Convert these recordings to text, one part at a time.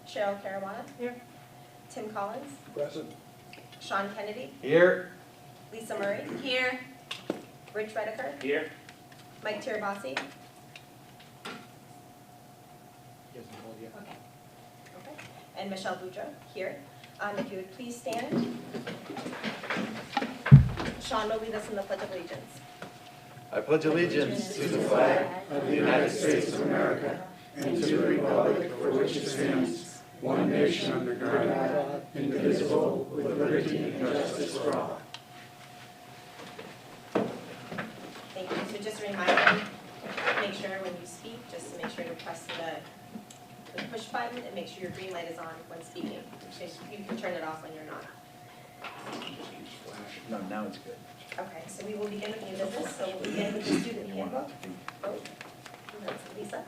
Cheryl Caruana. Here. Tim Collins. Present. Sean Kennedy. Here. Lisa Murray. Here. Rich Rediker. Here. Mike Tirabassi. Okay. Okay. And Michelle Boudreau here. If you would please stand. Sean will lead us in the Pledge of Allegiance. I pledge allegiance to the flag of the United States of America and to the republic for which it stands, one nation under God, indivisible, with liberty and justice for all. Thank you. So just a reminder, make sure when you speak, just to make sure to press the push button and make sure your green light is on when speaking. So you can turn it off when you're not. No, now it's good. Okay, so we will begin with new business. So we'll begin with the student handbook. Oh, that's Lisa.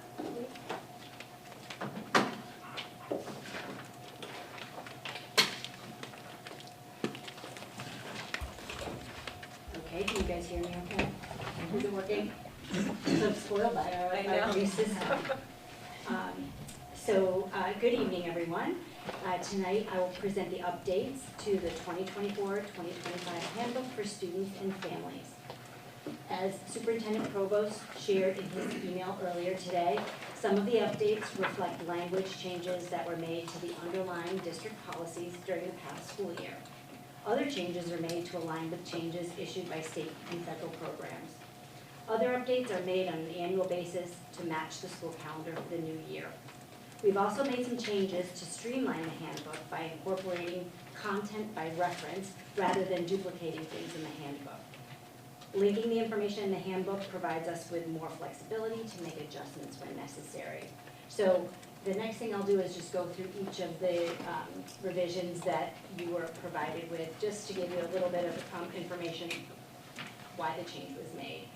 Okay, can you guys hear me okay? Is it working? So spoiled by our new system. Good evening, everyone. Tonight I will present the updates to the 2024-2025 Handbook for Students and Families. As Superintendent Provost shared in his email earlier today, some of the updates reflect language changes that were made to the underlying district policies during the past school year. Other changes are made to align with changes issued by state and federal programs. Other updates are made on an annual basis to match the school calendar for the new year. We've also made some changes to streamline the handbook by incorporating content by reference rather than duplicating things in the handbook. Linking the information in the handbook provides us with more flexibility to make adjustments when necessary. So the next thing I'll do is just go through each of the revisions that you were provided with, just to give you a little bit of information why the change was made.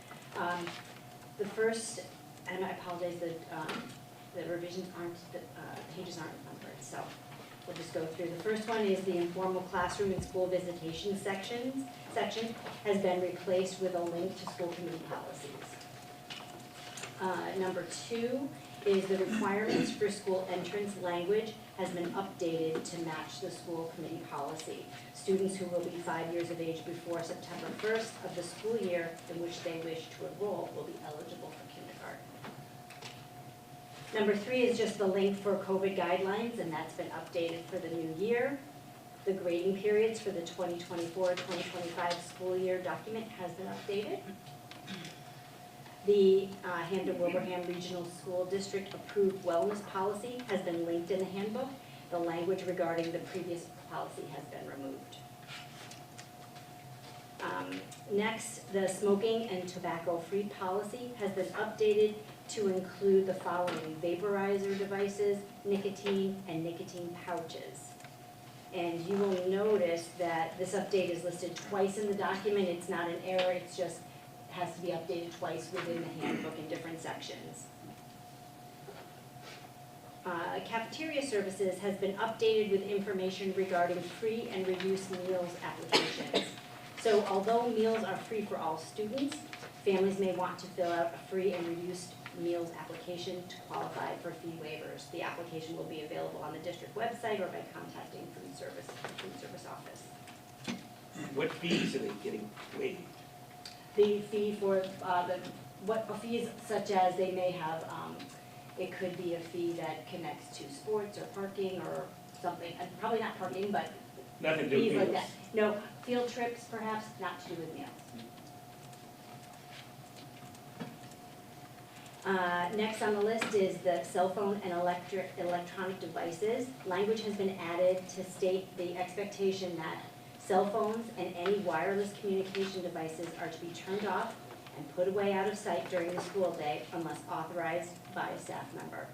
The first, and I apologize that the revisions aren't, the pages aren't numbered, so we'll just go through. The first one is the informal classroom and school visitation section has been replaced with a link to school committee policies. Number 2 is the requirements for school entrance language has been updated to match the school committee policy. Students who will be 5 years of age before September 1st of the school year in which they wish to enroll will be eligible for kindergarten. Number 3 is just the link for COVID guidelines, and that's been updated for the new year. The grading periods for the 2024-2025 school year document has been updated. The Hampton-Wilbraham Regional School District approved wellness policy has been linked in the handbook. The language regarding the previous policy has been removed. Next, the smoking and tobacco-free policy has been updated to include the following: vaporizer devices, nicotine, and nicotine pouches. And you will notice that this update is listed twice in the document. It's not an error, it's just has to be updated twice within the handbook in different sections. Cafeteria services has been updated with information regarding free and reduced meals applications. So although meals are free for all students, families may want to fill out a free and reduced meals application to qualify for fee waivers. The application will be available on the district website or by contacting food service office. What fees are they getting waived? The fee for fees such as they may have, it could be a fee that connects to sports or parking or something, probably not parking, but Nothing to do with fees like meals. that. No, field trips perhaps, not to do with meals. Next on the list is the cell phone and electronic devices. Language has been added to state the expectation that cell phones and any wireless communication devices are to be turned off and put away out of sight during the school day unless authorized by a staff member.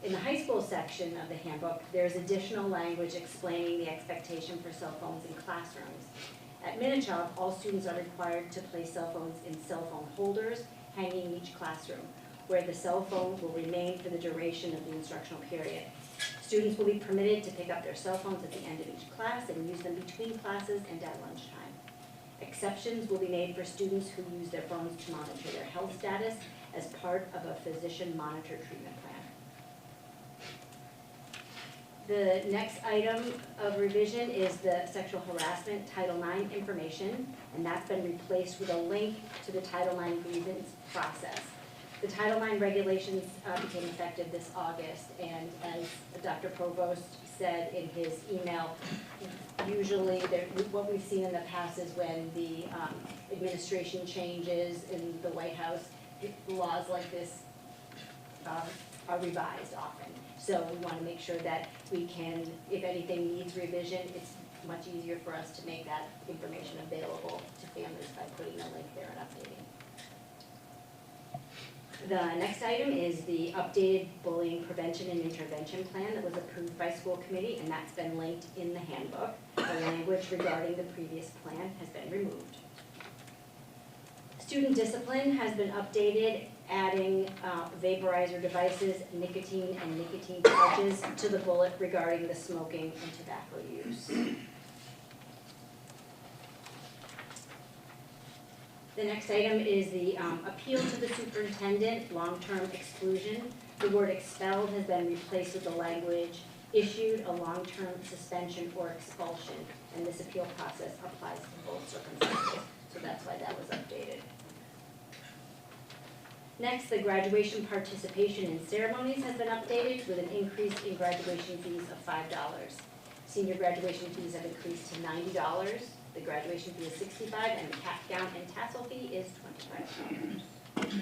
In the high school section of the handbook, there's additional language explaining the expectation for cell phones in classrooms. At Minichog, all students are required to place cell phones in cell phone holders hanging in each classroom, where the cell phone will remain for the duration of the instructional period. Students will be permitted to pick up their cell phones at the end of each class and use them between classes and at lunchtime. Exceptions will be made for students who use their phones to monitor their health status as part of a physician monitor treatment plan. The next item of revision is the sexual harassment Title IX information, and that's been replaced with a link to the Title IX grievance process. The Title IX regulations became effective this August, and as Dr. Provost said in his email, usually what we've seen in the past is when the administration changes in the White House, laws like this are revised often. So we want to make sure that we can, if anything needs revision, it's much easier for us to make that information available to families by putting a link there and updating. The next item is the updated bullying prevention and intervention plan that was approved by school committee, and that's been linked in the handbook. The language regarding the previous plan has been removed. Student discipline has been updated, adding vaporizer devices, nicotine and nicotine pouches to the bullet regarding the smoking and tobacco use. The next item is the appeal to the superintendent, long-term exclusion. The word expelled has been replaced with the language issued a long-term suspension or expulsion, and this appeal process applies to both circumstances, so that's why that was updated. Next, the graduation participation in ceremonies has been updated with an increase in graduation fees of $5. Senior graduation fees have increased to $90. The graduation fee is $65, and the cap, gown, and tassel fee is $25.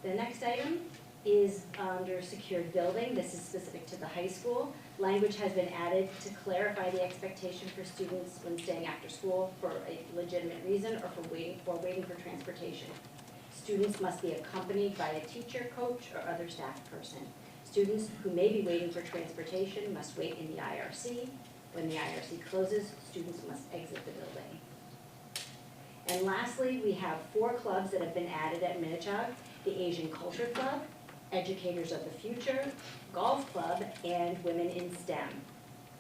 The next item is under secured building. This is specific to the high school. Language has been added to clarify the expectation for students when staying after school for a legitimate reason or for waiting for transportation. Students must be accompanied by a teacher, coach, or other staff person. Students who may be waiting for transportation must wait in the IRC. When the IRC closes, students must exit the building. And lastly, we have 4 clubs that have been added at Minnetonka: the Asian Culture Club, Educators of the Future, Golf Club, and Women in STEM.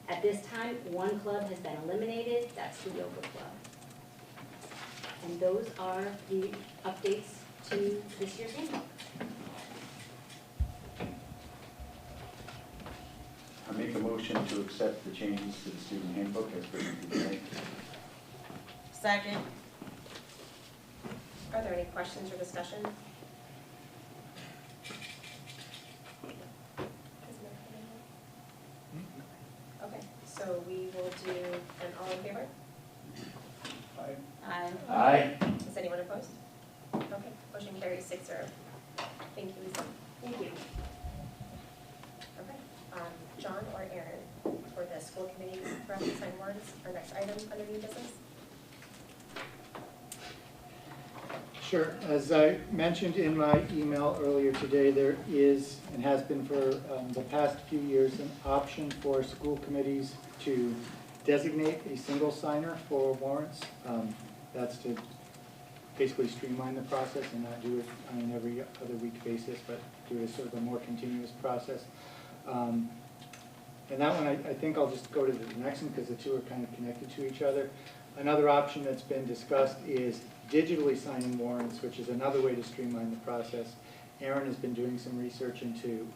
At this time, 1 club has been eliminated, that's the Yoga Club. And those are the updates to this year's handbook. I make a motion to accept the changes to the student handbook as presented tonight. Second. Are there any questions or discussion? Okay, so we will do an all in favor? Aye. Aye. Is anyone opposed? Okay, motion carries 6-0. Thank you, Lisa. Thank you. Okay, John or Aaron, for the school committee for us to sign warrants, our next item under new business? Sure. As I mentioned in my email earlier today, there is, and has been for the past few years, an option for school committees to designate a single signer for warrants. That's to basically streamline the process and not do it on an every other week basis, but do it as sort of a more continuous process. And that one, I think I'll just go to the next one because the two are kind of connected to each other. Another option that's been discussed is digitally signing warrants, which is another way to streamline the process. Aaron has been doing some research into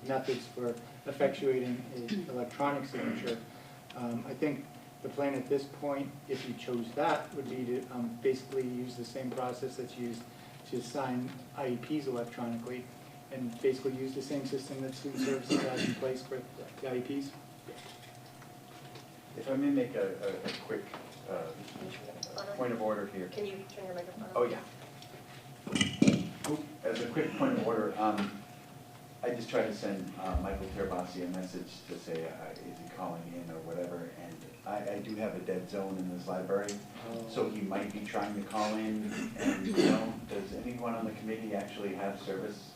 methods for effectuating an electronic signature. I think the plan at this point, if you chose that, would be to basically use the same process that's used to sign IEPs electronically, and basically use the same system that Student Services has in place for the IEPs. If I may make a quick point of order here. Can you turn your microphone on? Oh, yeah. As a quick point of order, I just tried to send Michael Terbasi a message to say, is he calling in or whatever, and I do have a dead zone in this library, so he might be trying to call in, and, you know, does anyone on the committee actually have service?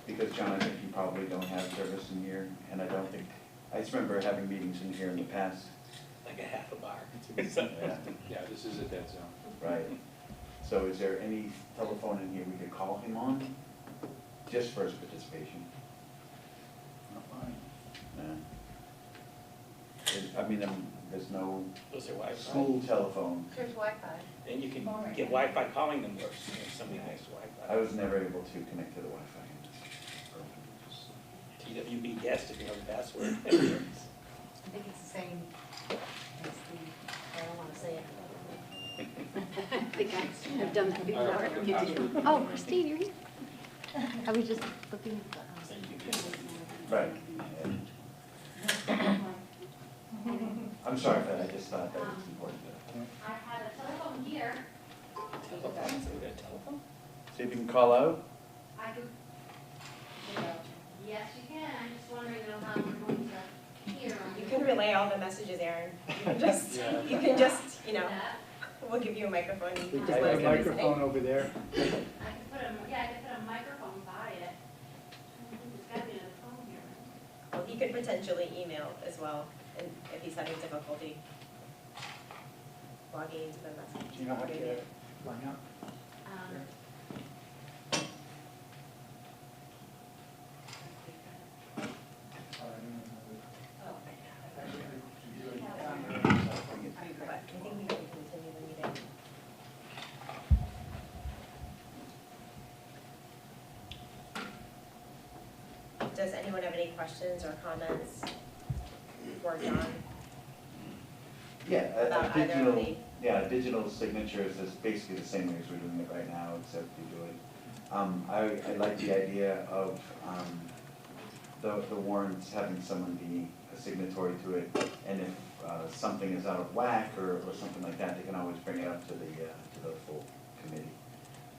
Because, John, I think you probably don't have service in here, and I don't think, I just remember having meetings in here in the past. Like a half a bar. Yeah, Yeah, this is a dead zone. right. So is there any telephone in here we could call him on, just for his participation? Not mine. I mean, there's no Those are Wi-Fi. school telephone. There's Wi-Fi. And you can get Wi-Fi calling them works, if somebody has Wi-Fi. I was never able to connect to the Wi-Fi. PWB guest if you know the password. I think it's the same as the, I don't wanna say it. I think I've done that before. Oh, Christine, you're here. I was just looking at the. Right. I'm sorry for that, I just thought that was important. I have a telephone here. Telephone, so we got a telephone? See if you can call out? I could. Yes, you can. I'm just wondering how we're going to hear. You can relay all the messages, Aaron. You can just, you know, we'll give you a microphone. You We can got just let a us know what to say. microphone over there. I could put a, yeah, I could put a microphone by it. There's gotta be another phone here. Well, he could potentially email as well, and if he's having difficulty logging into the message. Do you know how to get it? Why not? But I think we can continue the meeting. Does anyone have any questions or comments for John? Yeah, About a either of digital, the- yeah, digital signatures is basically the same way as we're doing it right now, except you do it. I like the idea of, the warrants having someone be a signatory to it, and if, something is out of whack or something like that, they can always bring it up to the full committee.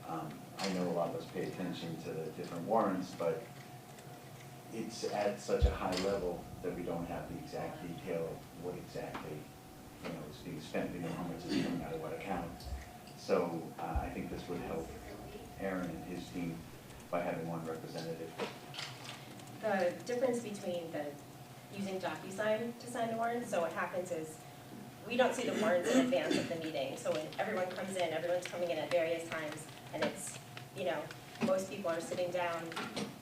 I know a lot of us pay attention to the different warrants, but it's at such a high level that we don't have the exact detail of what exactly, is being spent, we know how much is coming out of what account. So, I think this would help Aaron and his team by having one representative. The difference between using DocuSign to sign the warrants, so what happens is, we don't see the warrants in advance of the meeting, so when everyone comes in, everyone's coming in at various times, and it's, most people are sitting down,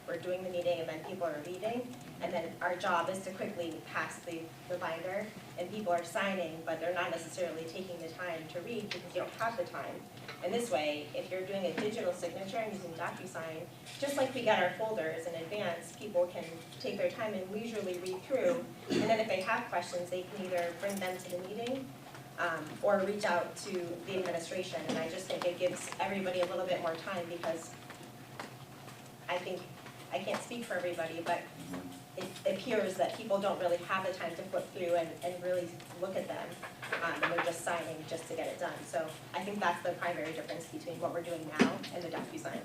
we're doing the meeting, and then people are leaving, and then our job is to quickly pass the binder, and people are signing, but they're not necessarily taking the time to read because you don't have the time. And this way, if you're doing a digital signature and using DocuSign, just like we get our folders in advance, people can take their time and leisurely read through, and then if they have questions, they can either bring them to the meeting, or reach out to the administration, and I just think it gives everybody a little bit more time because I think, I can't speak for everybody, but it appears that people don't really have the time to flip through and really look at them, and they're just signing just to get it done. So I think that's the primary difference between what we're doing now and the DocuSign.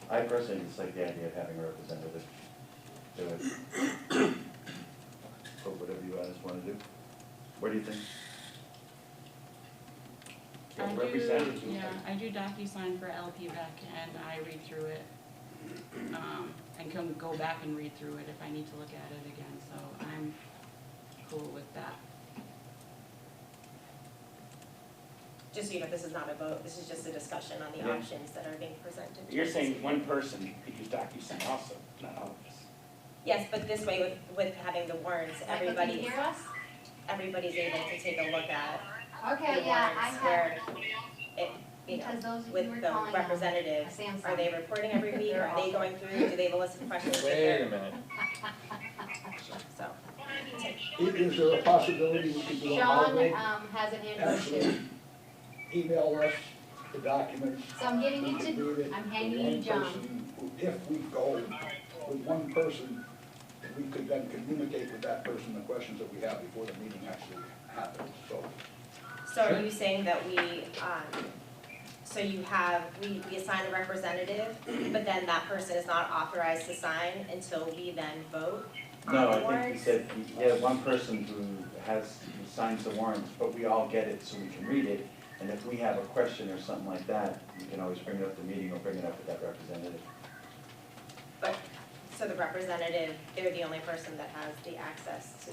I personally just like the idea of having a representative do it. Or whatever you guys want to do. What do you think? I do DocuSign for LPVEC and I read through it. And can go back and read through it if I need to look at it again, so I'm cool with that. Just so you know, this is not a vote, this is just a discussion on the Yeah. options that are being presented. to You're us. saying one person could use DocuSign also, not all of us. Yes, but this way with having the warrants, Can you everybody's hear us? able to take a look at Okay, the yeah, I warrants have, where it, because those of you with were the calling representatives, a Samsung. are they reporting every week, are they going through, do they have a list of questions that Wait they're, a minute. so. Is there a possibility we could do a Sean, hybrid? has an hand too. Actually, email us the documents. So I'm giving We you could to, read it. I'm handing One you John. person, if we go with one person, we could then communicate with that person the questions that we have before the meeting actually happens, so. So are you saying that we assign a representative, but then that person is not authorized to sign until we then vote on No, the I think he warrants? said, one person who signs the warrants, but we all get it so we can read it. And if we have a question or something like that, we can always bring it up at the meeting or bring it up with that representative. But, so the representative, they're the only person that has the access to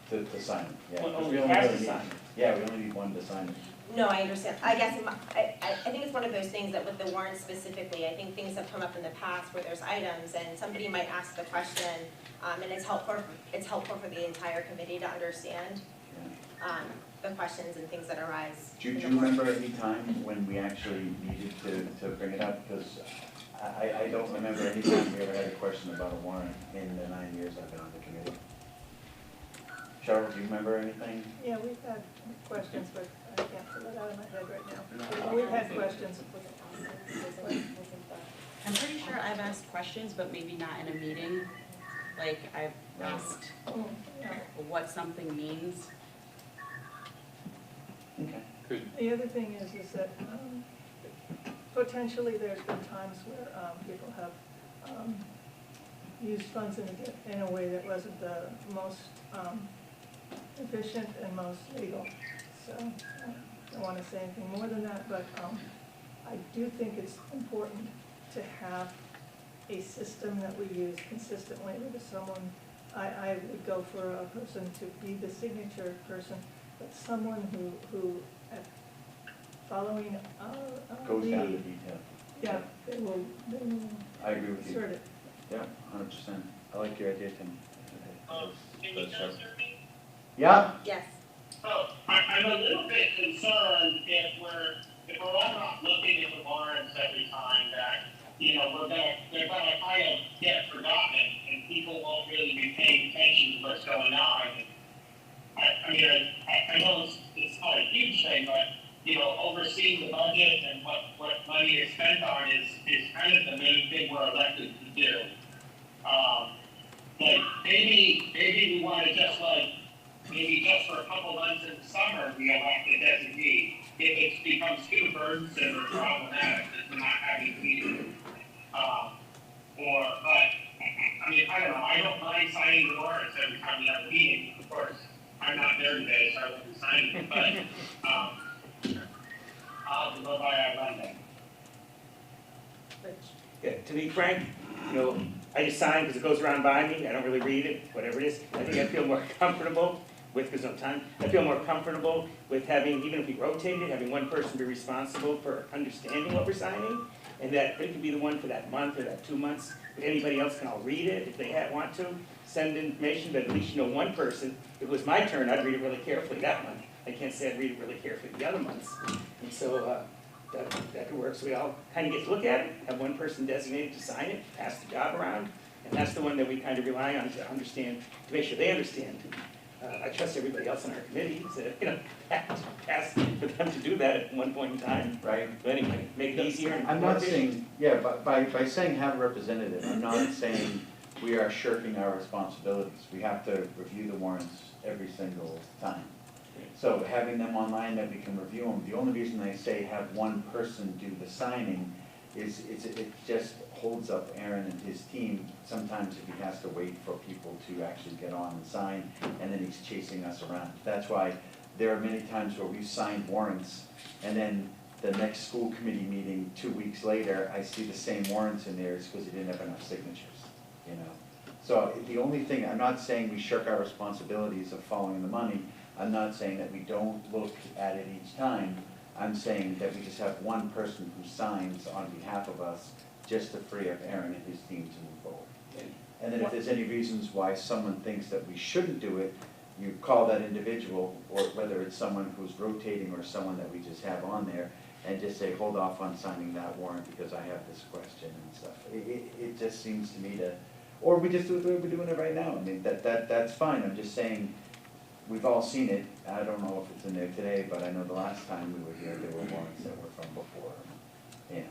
the, To sign it, yeah. Well, Because only we only has really to need- sign it. Yeah, we only need one to sign it. no, I understand. I guess, I think it's one of those things that with the warrants specifically, I think things have come up in the past where there's items and somebody might ask the question, and it's helpful for the entire committee to understand. Yeah. the questions and things that arise. Do in you the board. remember any time when we actually needed to bring it up? Because I don't remember any time we ever had a question about a warrant in the 9 years I've been on the committee. Cheryl, do you remember anything? Yeah, we've had questions, but I can't pull it out of my head right now. We've had questions. I'm pretty sure I've asked questions, but maybe not in a meeting. Like, I've asked what something means. Okay. The other thing is that potentially there's been times where people have used funds in a way that wasn't the most efficient and most legal. So I don't want to say anything more than that, but I do think it's important to have a system that we use consistently with someone. I would go for a person to be the signature person, but someone who following Goes down to lead, detail. yeah, they will I agree with you. insert it. Yeah, 100%. I like your idea, Tim. Can you guys hear me? Yeah? Yes. So, I'm a little bit concerned if we're all not looking at the warrants every time that, they're gonna kind of get forgotten and people won't really be paying attention to what's going on. I know it's not a huge thing, but, overseeing the budget and what money is spent on is kind of the main thing we're elected to do. Maybe we want to maybe just for a couple months in the summer, we elect a designee. If it becomes too burdensome or problematic, it's not having meetings. I don't know, I don't mind signing the warrants every time we have a meeting. Of course, I'm not there today, so I won't be signing it, but, I'll have to go by on Monday. Yeah, to be frank, I just sign because it goes around by me, I don't really read it, whatever it is. I think I feel more comfortable with, because of time, I feel more comfortable with having, even if we rotate it, having one person be responsible for understanding what we're signing, and that they could be the one for that month or that 2 months. But anybody else can all read it if they want to, send information, but at least one person. If it was my turn, I'd read it really carefully that month. I can't say I'd read it really carefully the other months. And so that could work. So we all kind of get to look at it, have one person designated to sign it, pass the job around, and that's the one that we kind of rely on to understand, to make sure they understand. I trust everybody else on our committee to, ask for them to do that at one point in time. Right. But anyway, make it easier. And I'm more not efficient. saying, yeah, but by saying have a representative, I'm not saying we are shirking our responsibilities. We have to review the warrants every single time. So having them online that we can review them, the only reason I say have one person do the signing is it just holds up Aaron and his team. Sometimes if he has to wait for people to actually get on and sign, and then he's chasing us around. That's why there are many times where we've signed warrants, and then the next school committee meeting 2 weeks later, I see the same warrants in there, it's because he didn't have enough signatures, So the only thing, I'm not saying we shirk our responsibilities of following the money. I'm not saying that we don't look at it each time. I'm saying that we just have one person who signs on behalf of us just to free up Aaron and his team to move forward. And then if there's any reasons why someone thinks that we shouldn't do it, you call that individual, or whether it's someone who's rotating or someone that we just have on there, and just say, hold off on signing that warrant because I have this question and stuff. It just seems to me to, or we just do it the way we're doing it right now. I mean, that's fine. I'm just saying, we've all seen it. I don't know if it's in there today, but I know the last time we were here, there were warrants that were from before. Yeah,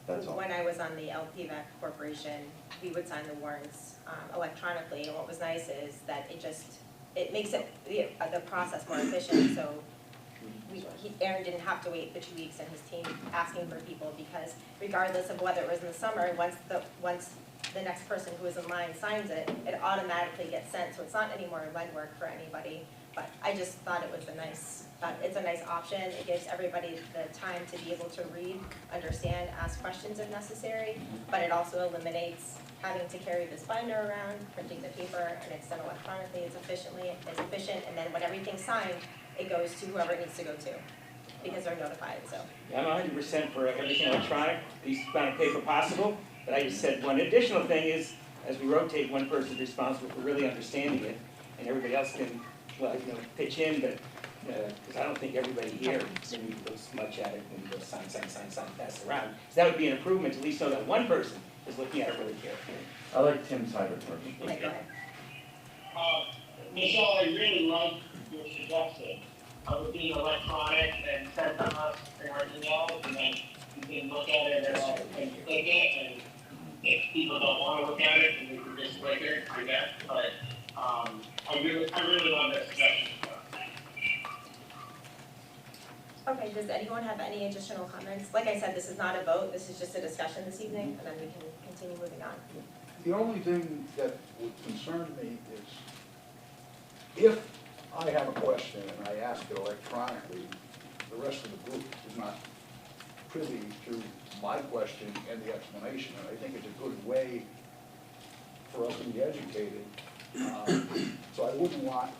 that's all. When I was on the LPVAC Corporation, we would sign the warrants electronically, and what was nice is that it makes it, the process more efficient, so Aaron didn't have to wait the 2 weeks and his team asking for people, because regardless of whether it was in the summer, once the next person who is in line signs it, it automatically gets sent, so it's not any more legwork for anybody. But I just thought it was it's a nice option. It gives everybody the time to be able to read, understand, ask questions if necessary, but it also eliminates having to carry this binder around, printing the paper, and it's done electronically, it's efficient, and then when everything's signed, it goes to whoever it needs to go to, because they're notified, so. I'm 100% for everything electronic, least amount of paper possible, but I just said one additional thing is, as we rotate, one person's responsible for really understanding it, and everybody else can, pitch in, but because I don't think everybody here, when you go smudge at it, when you go sign, pass it around. So that would be an improvement, to at least know that one person is looking at it really carefully. I like Tim's hybrid first. Mike, go ahead. Michelle, I really like your suggestion of it being electronic and sent to us in our emails, and then you can look at it and click it, and if people don't want to look at it, then we can just click it, I guess, but, I really love that suggestion. Okay, does anyone have any additional comments? Like I said, this is not a vote, this is just a discussion this evening, and then we can continue moving on. The only thing that would concern me is if I have a question and I ask it electronically, the rest of the group is not privy to my question and the explanation, and I think it's a good way for us to be educated. So I wouldn't want,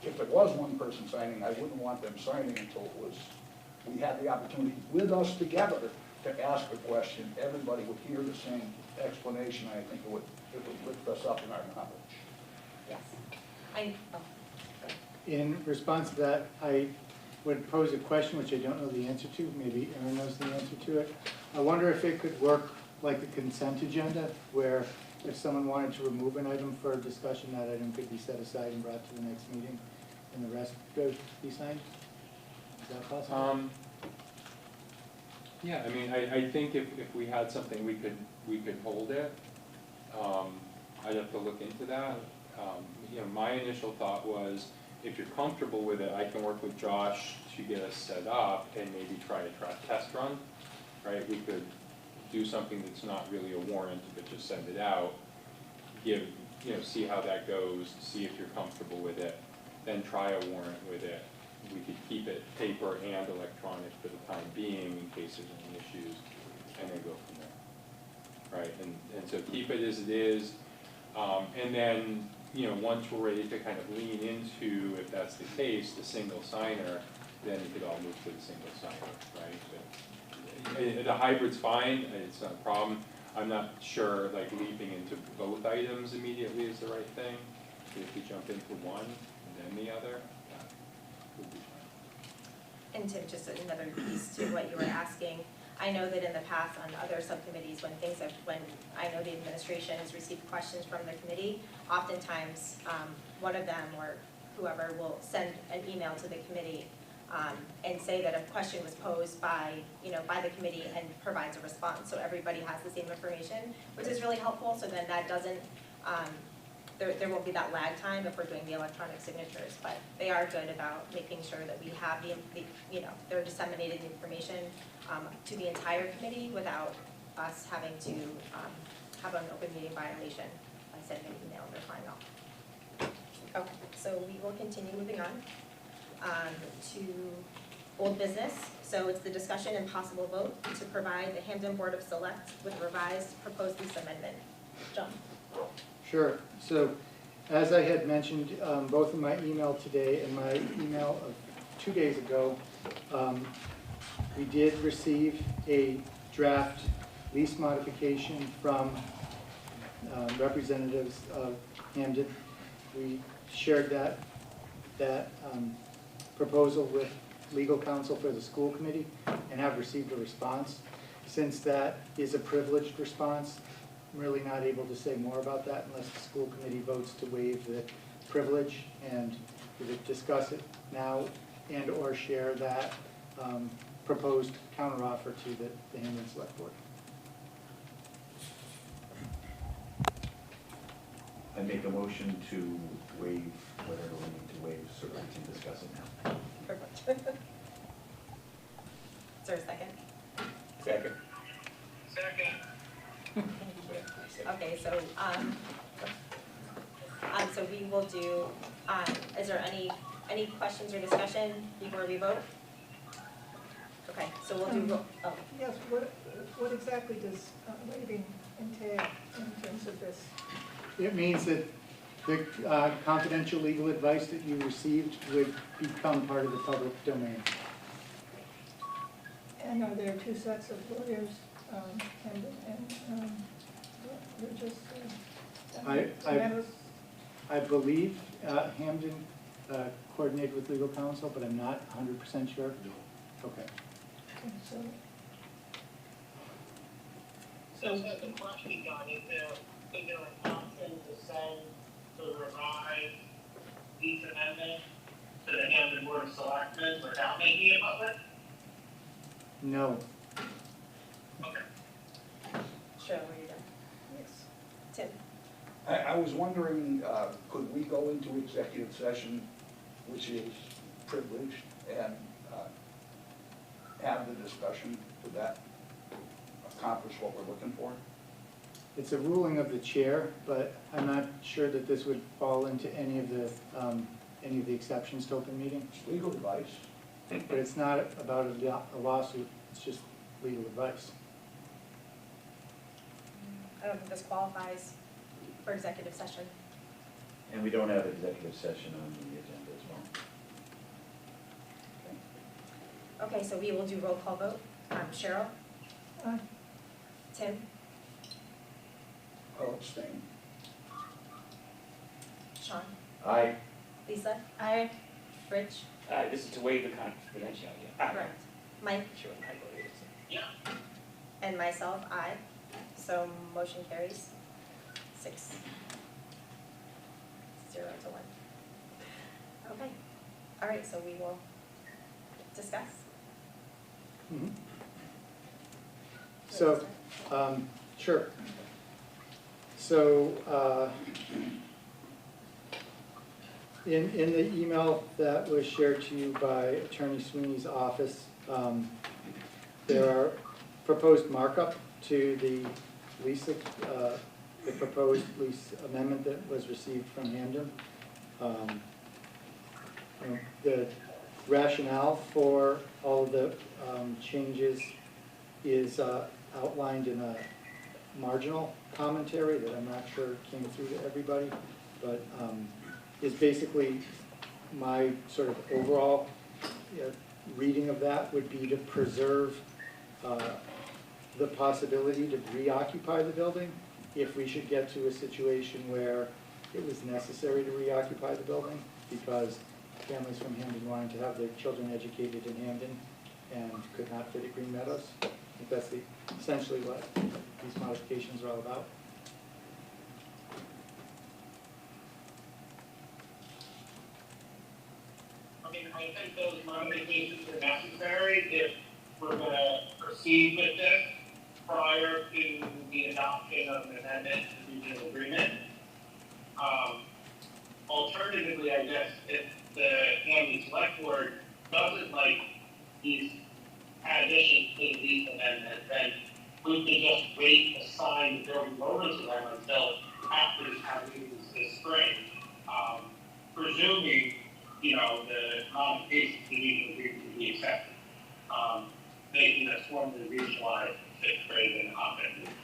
if there was one person signing, I wouldn't want them signing until it was, we had the opportunity with us together to ask a question. Everybody would hear the same explanation. I think it would lift us up in our knowledge. Yes. In response to that, I would pose a question which I don't know the answer to. Maybe Aaron knows the answer to it. I wonder if it could work like the consent agenda, where if someone wanted to remove an item for discussion, that item could be set aside and brought to the next meeting, and the rest could be signed. Is that possible? Yeah, I mean, I think if we had something, we could hold it. I'd have to look into that. You know, my initial thought was, if you're comfortable with it, I can work with Josh to get us set up and maybe try a test run, right? We could do something that's not really a warrant, but just send it out, see how that goes, see if you're comfortable with it, then try a warrant with it. We could keep it paper and electronic for the time being in case there's any issues, and then go from there, right? And so keep it as it is, and then, once we're ready to kind of lean into, if that's the case, the single signer, then you could all move to the single signer, right? But the hybrid's fine, it's not a problem. I'm not sure, like, leaping into both items immediately is the right thing. If you jump into one and then the other, that would be fine. And Tim, just another piece to what you were asking. I know that in the past on other subcommittees, when I know the administration has received questions from the committee, oftentimes one of them or whoever will send an email to the committee and say that a question was posed by the committee and provides a response, so everybody has the same information, which is really helpful. So then that doesn't, there won't be that lag time if we're doing the electronic signatures. But they are good about making sure that we have they're disseminated information to the entire committee without us having to have an open meeting violation by sending an email and replying all. Okay, so we will continue moving on to old business. So it's the discussion and possible vote to provide the Hampden Board of Select with a revised proposed lease amendment. John? Sure. So as I had mentioned, both in my email today and my email of 2 days ago, we did receive a draft lease modification from representatives of Hampden. We shared that proposal with legal counsel for the school committee and have received a response. Since that is a privileged response, I'm really not able to say more about that unless the school committee votes to waive the privilege, and we would discuss it now and or share that proposed counteroffer to the Hampden Select Board. I make a motion to waive whatever we need to waive, so we can discuss it now. Perfect. Is there a second? Second. Second. Okay, so, so we will do, is there any questions or discussion before we vote? Okay, so we'll do, Yes, what exactly does waiving entail in terms of this? It means that the confidential legal advice that you received would become part of the public domain. And are there two sets of lawyers, and they're just, I believe Hampden coordinated with legal counsel, but I'm not 100% sure. Okay. Okay, so, So the question, John, is there an option to send, to revise these amendments to the Hampton Board of Selectmen without making it public? No. Okay. Cheryl, were you done? yes. Tim? I was wondering, could we go into executive session, which is privileged, and have the discussion? Would that accomplish what we're looking for? It's a ruling of the chair, but I'm not sure that this would fall into any of the exceptions to open meeting. It's legal advice. But it's not about a lawsuit, it's just legal advice. I don't think this qualifies for executive session. And we don't have executive session on the agenda as well. Okay, so we will do roll call vote. Cheryl? Aye. Tim? I'll abstain. Sean? Aye. Lisa? I, Rich? This is to waive the confidentiality. Correct. Mike? Sure, I believe it. Yeah. And myself, aye. So motion carries 6-0 to 1. Okay, all right, so we will discuss. Mhm. So, sure. So, in the email that was shared to you by Attorney Sweeney's office, there are proposed markup to the lease, the proposed lease amendment that was received from Hamden. The rationale for all of the changes is outlined in a marginal commentary that I'm not sure came through to everybody, but is basically my sort of overall reading of that would be to preserve the possibility to reoccupy the building if we should get to a situation where it was necessary to reoccupy the building because families from Hamden wanted to have their children educated in Hamden and could not fit at Green Meadows. I think that's essentially what these modifications are all about. I mean, I think those modifications are necessary if we're gonna proceed with this prior to the adoption of an amendment to the regional agreement. Alternatively, I guess, if the Hamden Select Board doesn't like these additions to these amendments, then we can just wait to sign the building over to them until after the town meeting this spring. Presuming, you know, the modifications to the regional agreement will be accepted. Making us formally regionalize fifth grade and offensive.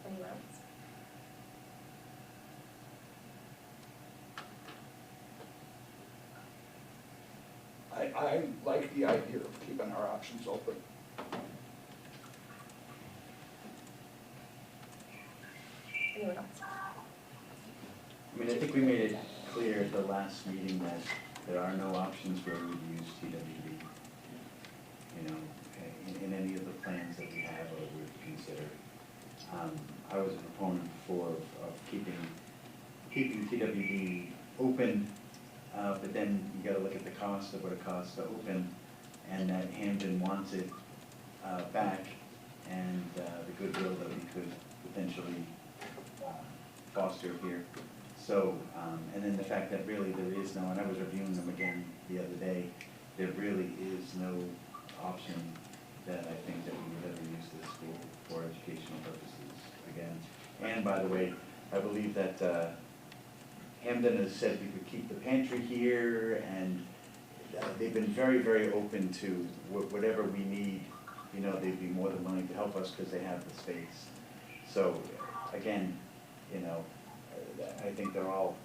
Anyone else? I like the idea of keeping our options open. Anyone else? I mean, I think we made it clear at the last meeting that there are no options where we would use TWB. You know, in any of the plans that we have or would consider. I was a proponent of keeping TWB open, but then you gotta look at the cost of what it costs to open, and that Hamden wants it back, and the goodwill that we could potentially foster here. So, and then the fact that really there is no, and I was reviewing them again the other day, there really is no option that I think that we would ever use this school for educational purposes again. And by the way, I believe that Hamden has said we could keep the pantry here, and they've been very, very open to whatever we need. You know, they'd be more than willing to help us because they have the space. So, again, you know, I think they're all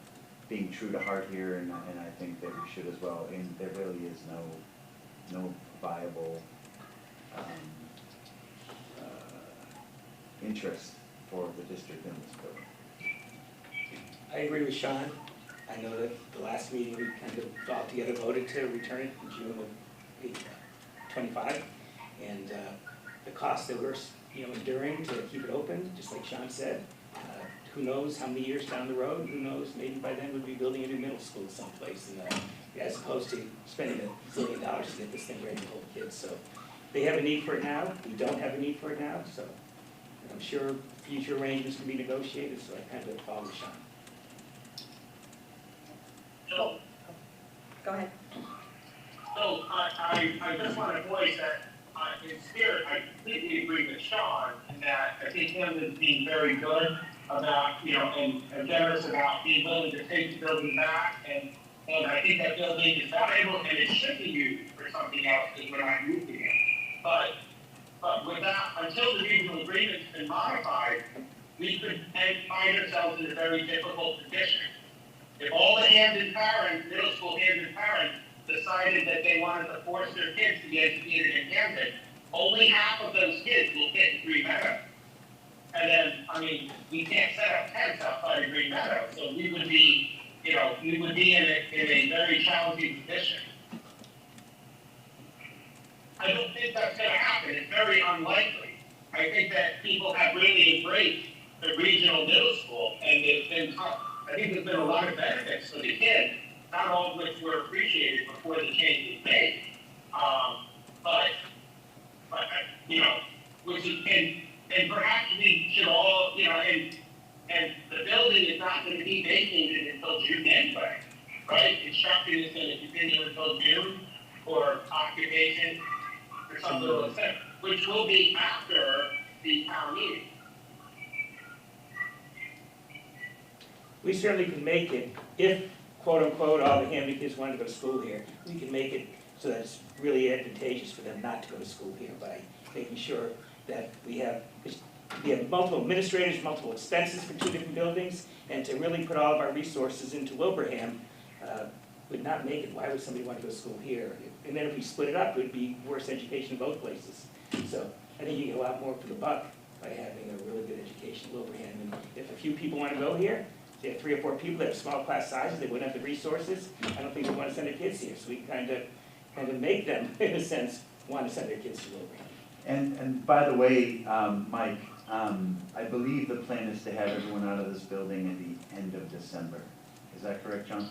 being true to heart here, and I think that we should as well, and there really is no viable interest for the district in this building. I agree with Sean. I know that the last meeting, we kind of all together voted to return it in June of 25. And the cost that we're, enduring to keep it open, just like Sean said, who knows how many years down the road, who knows, maybe by then we'll be building a new middle school someplace, as opposed to spending $1 zillion to get this thing ready to hold kids. So they have a need for it now, we don't have a need for it now, so I'm sure future arrangements can be negotiated, so I kind of follow Sean. So, Go ahead. so I just want to voice that in spirit, I completely agree with Sean in that I think him is being very good about, and generous about being willing to take the building back, and I think that building is valuable and it should be used for something else because we're not using it. But with that, until the regional agreement's been modified, we could find ourselves in a very difficult position. If all the Hamden parents, middle school Hamden parents, decided that they wanted to force their kids to be educated in Hamden, only half of those kids will fit in Green Meadow. And then, we can't set up tents outside of Green Meadow, so we would be, we would be in a very challenging position. I don't think that's gonna happen, it's very unlikely. I think that people have really embraced the regional middle school, and it's been tough. I think there's been a lot of benefits for the kids, not all of which were appreciated before the change was made. Which is, and perhaps we should all, and the building is not going to be vacated until June anyway, right? Construction is going to continue until June, or occupation, or something like that, which will be after the town meeting. We certainly can make it, if, quote unquote, all the Hamden kids want to go to school here, we can make it so that it's really advantageous for them not to go to school here by making sure that we have multiple administrators, multiple expenses for 2 different buildings, and to really put all of our resources into Wilbraham would not make it. Why would somebody want to go to school here? And then if we split it up, it would be worse education in both places. So I think you get a lot more for the buck by having a really good education in Wilbraham. And if a few people want to go here, they have 3 or 4 people that have small class sizes, they wouldn't have the resources, I don't think they want to send their kids here. So we kind of make them, in a sense, want to send their kids to Wilbraham. And by the way, Mike, I believe the plan is to have everyone out of this building at the end of December. Is that correct, John?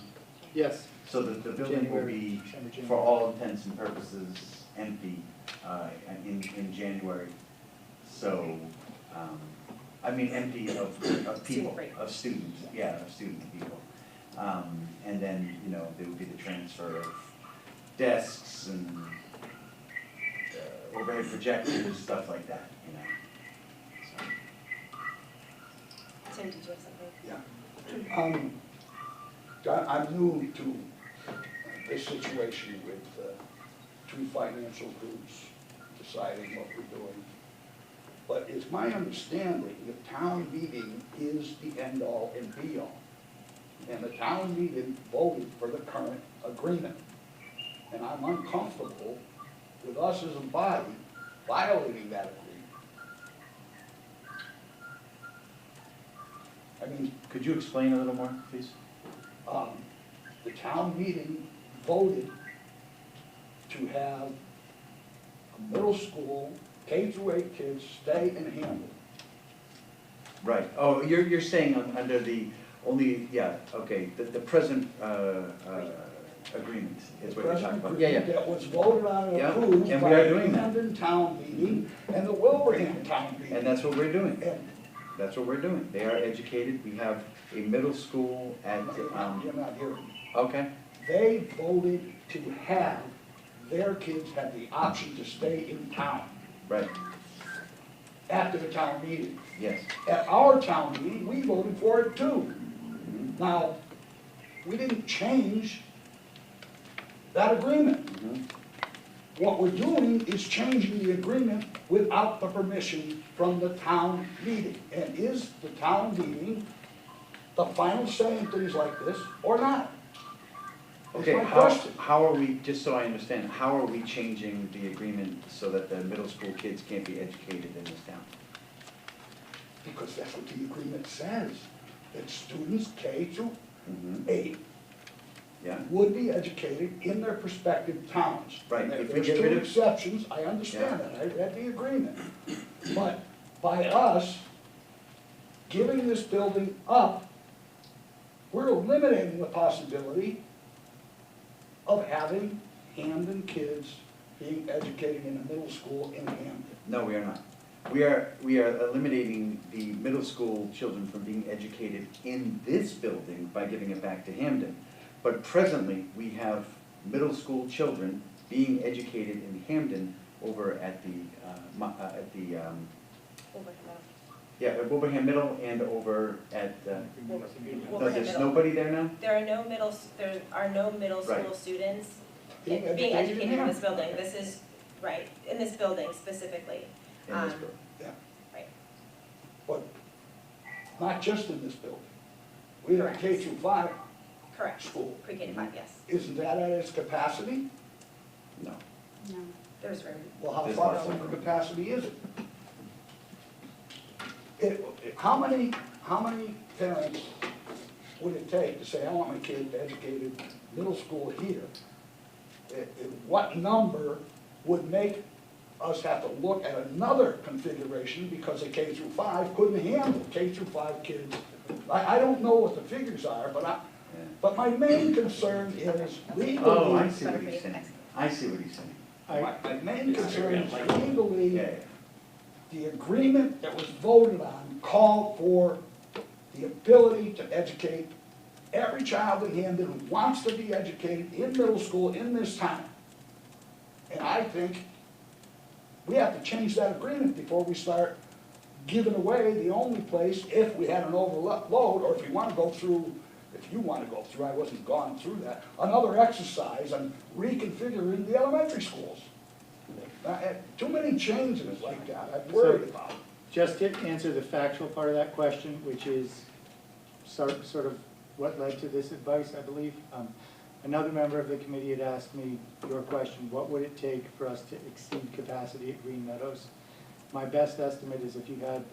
Yes. So the building will be, for all intents and purposes, empty in January. So, empty of people, of students, of student people. And then, there would be the transfer of desks and overhead projectors, stuff like that, So. Tim, did you have something? Yeah. I'm new to this situation with 2 financial groups deciding what we're doing. But it's my understanding the town meeting is the end-all and be-all. And the town meeting voted for the current agreement. And I'm uncomfortable with us as a body violating that agreement. Could you explain a little more, please? The town meeting voted to have a middle school, K-8 kids stay in Hamden. Right. Oh, you're saying under the only, okay, the present agreement is what you're talking about. That was voted on and approved and we by are the doing that. Hamden town meeting and the Wilbraham town meeting. And that's what we're doing. That's what we're doing. They are educated. We have a middle school at, You're not hearing me. okay. They voted to have their kids have the option to stay in town Right. after the town meeting. Yes. At our town meeting, we voted for it too. Now, we didn't change that agreement. What we're doing is changing the agreement without the permission from the town meeting. And is the town meeting the final say in things like this or not? That's Okay, my question. how are we, just so I understand, how are we changing the agreement so that the middle school kids can't be educated in this town? Because that's what the agreement says, that students K through Mhm. 8 Yeah, would be educated in their respective towns. Right, And if we there's get two rid of- exceptions, I understand that, I read the agreement. But by us giving this building up, we're eliminating the possibility of having Hamden kids being educated in a middle school in Hamden. no, we are not. We are eliminating the middle school children from being educated in this building by giving it back to Hamden. But presently, we have middle school children being educated in Hamden over at at Wilbraham Middle and over at, no, there's Middle. nobody there now? There are no middle school Right. students Being being educated in educated in this Hamden. building. This is, right, in this building specifically. In this building. But not just in this building. We have a K through 5 Correct. school. Pre-K to 5, yes. Isn't that at its capacity? No. No. There's room. Well, how There's far not. from the capacity is it? How many parents would it take to say, I want my kid educated middle school here? What number would make us have to look at another configuration because a K through 5 couldn't handle K through 5 kids? I don't know what the figures are, but my main concern is legally. Oh, I see what he's saying. I see what he's saying. My main concern is Yeah, legally, yeah. the agreement that was voted on called for the ability to educate every child in Hamden who wants to be educated in middle school in this town. And I think we have to change that agreement before we start giving away the only place, if we had an overload, or if you want to go through, I wasn't gone through that, another exercise on reconfiguring the elementary schools. Too many changes like that, I'm worried about. Just to answer the factual part of that question, which is sort of what led to this advice, I believe. Another member of the committee had asked me your question, what would it take for us to exceed capacity at Green Meadows? My best estimate is if you had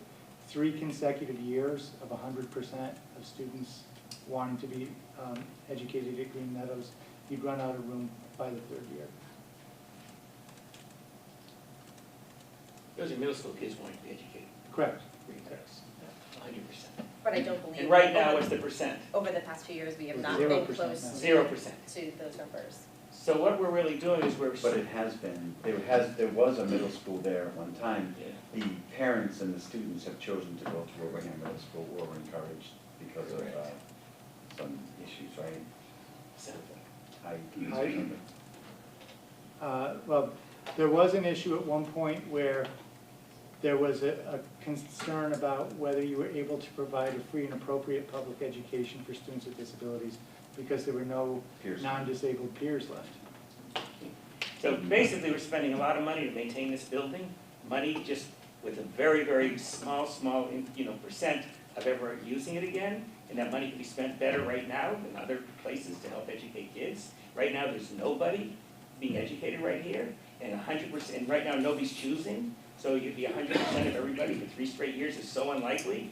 3 consecutive years of 100% of students wanting to be educated at Green Meadows, you'd run out of room by the 3rd year. Those are middle school kids wanting to be educated. Correct. 100%. But I don't believe. And right now, what's the percent? Over the past few years, we have not 0% been now. close 0%. to those numbers. So what we're really doing is But it has been, there was a middle school there at one time. Yeah. The parents and the students have chosen to go to Wilbraham Middle School or were encouraged because of some issues, right? So, Well, there was an issue at one point where there was a concern about whether you were able to provide a free and appropriate public education for students with disabilities because there were no Peers. non-disabled peers left. So basically, we're spending a lot of money to maintain this building, money just with a very, very small, percent of ever using it again. And that money can be spent better right now than other places to help educate kids. Right now, there's nobody being educated right here, and 100%, and right now, nobody's choosing. So you'd be 100% of everybody for 3 straight years is so unlikely.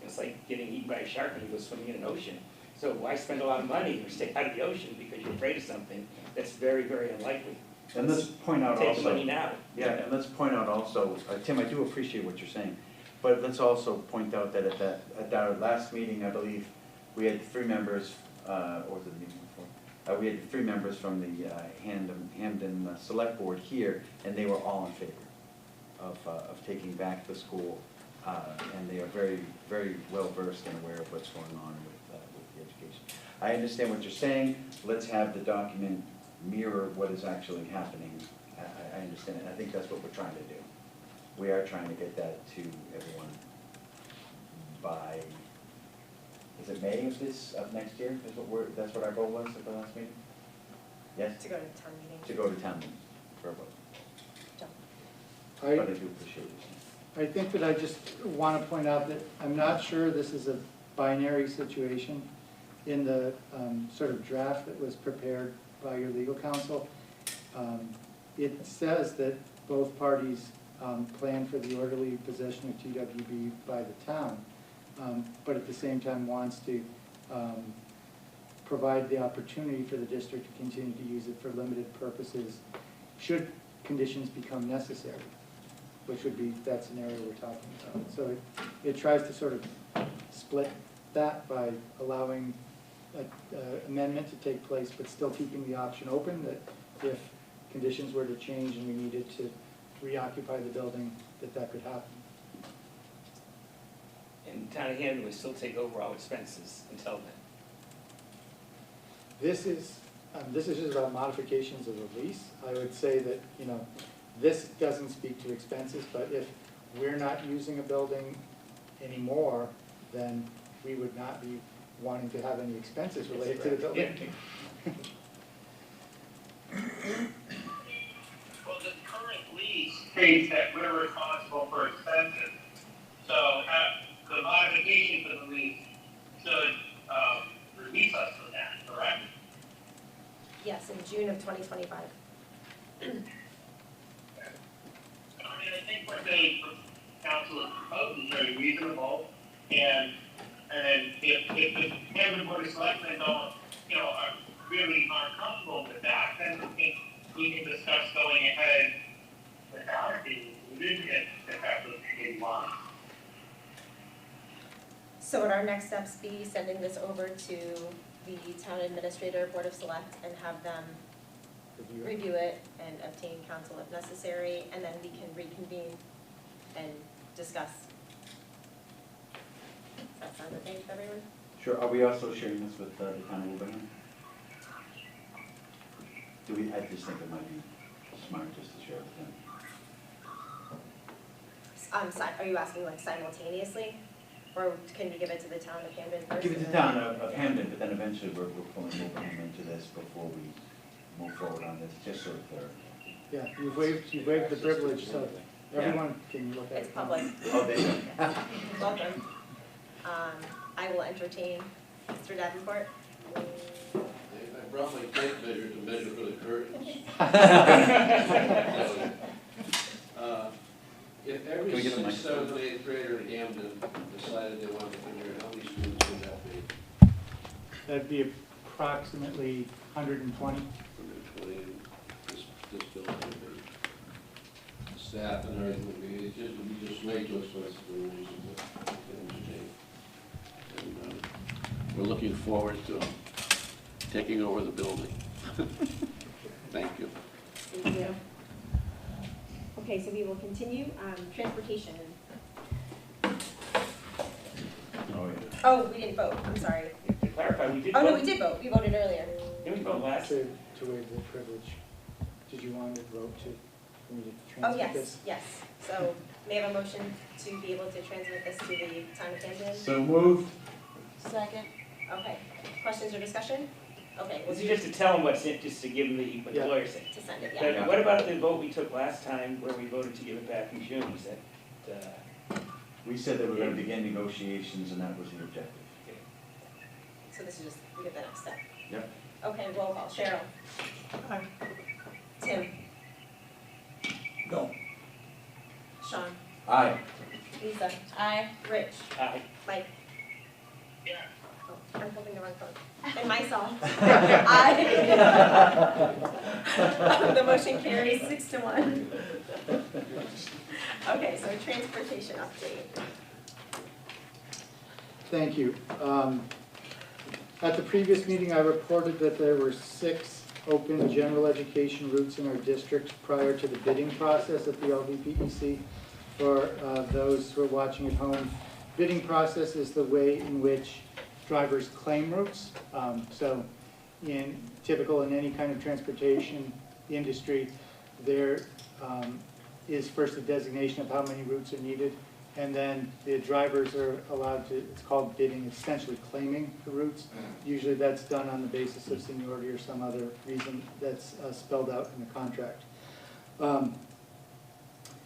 It's like getting eaten by a shark when you go swimming in an ocean. So why spend a lot of money or stay out of the ocean because you're afraid of something that's very, very unlikely? And let's point out Take the money also, now. yeah, and let's point out also, Tim, I do appreciate what you're saying, but let's also point out that at our last meeting, I believe, we had 3 members, or was it the meeting before? We had 3 members from the Hamden Select Board here, and they were all in favor of taking back the school, and they are very, very well versed and aware of what's going on with the education. I understand what you're saying. Let's have the document mirror what is actually happening. I understand it. I think that's what we're trying to do. We are trying to get that to everyone by, is it May of next year? That's what our goal was at the last meeting? Yes? To go to town meeting. To go to town meeting for a vote. I But I do appreciate you saying. think that I just want to point out that I'm not sure this is a binary situation. In the sort of draft that was prepared by your legal counsel, it says that both parties plan for the orderly possession of TWB by the town, but at the same time wants to provide the opportunity for the district to continue to use it for limited purposes should conditions become necessary, which would be that scenario we're talking about. So it tries to sort of split that by allowing an amendment to take place, but still keeping the option open that if conditions were to change and we needed to reoccupy the building, that could happen. And Town of Hampton would still take over all expenses until then. This is just about modifications of the lease. I would say that, this doesn't speak to expenses, but if we're not using a building anymore, then we would not be wanting to have any expenses related to the building. Well, the current lease states that we're responsible for expenses. So the modification to the lease should release us from that, correct? Yes, in June of 2025. I mean, I think what the council is proposing is very reasonable, and then if the Hampton Board of Selectmen don't, really aren't comfortable with that, then we can discuss going ahead without it being included if that's what they want. So would our next steps be sending this over to the town administrator, Board of Select, and have them review it and obtain counsel if necessary, and then we can reconvene and discuss? Does that sound okay with everyone? Sure, are we also sharing this with the town of Wilbraham? I just think it might be smart just to share with them. Are you asking like simultaneously, or can we give it to the town of Camden first? Give it to the town of Hamden, but then eventually we're pulling Wilbraham into this before we move forward on this, just so that they're. Yeah, you've waived the privilege, so everyone can look at it. It's public. Oh, they do. Welcome. I will entertain Mr. Davenport. I brought my tape measure to measure for the curtains. If Can we every get a 6th, microphone? 7th, 8th grader in Hampden decided they wanted to come here, how many students would that be? That'd be approximately 120. 120 in this building would be. Staff and everything would be, it would be just way too expensive for the reason that and we're looking forward to taking over the building. Thank you. Thank you. Okay, so we will continue. Transportation. Oh, we didn't vote. I'm sorry. To clarify, we did Oh, vote. no, we did vote. We voted earlier. Didn't we vote last? To waive the privilege. Did you want to vote for me to Oh, transmit this? yes, yes. So may I have a motion to be able to transmit this to the town of Camden? So moved. Second. Okay. Questions or discussion? Okay, we'll This do is just to tell them what's in, just to give them what the Yeah. lawyer said. to send it, But yeah. what about the vote we took last time where we voted to give it back in June? Was that, We said that we're gonna begin negotiations and that was the objective. So this is just, we get the next step. Yep. Okay, roll call. Cheryl. Aye. Tim. No. Sean. Aye. Lisa. Aye. Rich. aye. Mike. Yeah. Oh, I'm holding the wrong phone. And myself. Aye. The motion carries 6-1. Okay, so transportation update. Thank you. At the previous meeting, I reported that there were 6 open general education routes in our district prior to the bidding process at the LVPEC. For those who are watching at home, bidding process is the way in which drivers claim routes. So typical in any kind of transportation industry, there is first a designation of how many routes are needed, and then the drivers are allowed to, it's called bidding, it's essentially claiming the routes. Usually that's done on the basis of seniority or some other reason that's spelled out in the contract.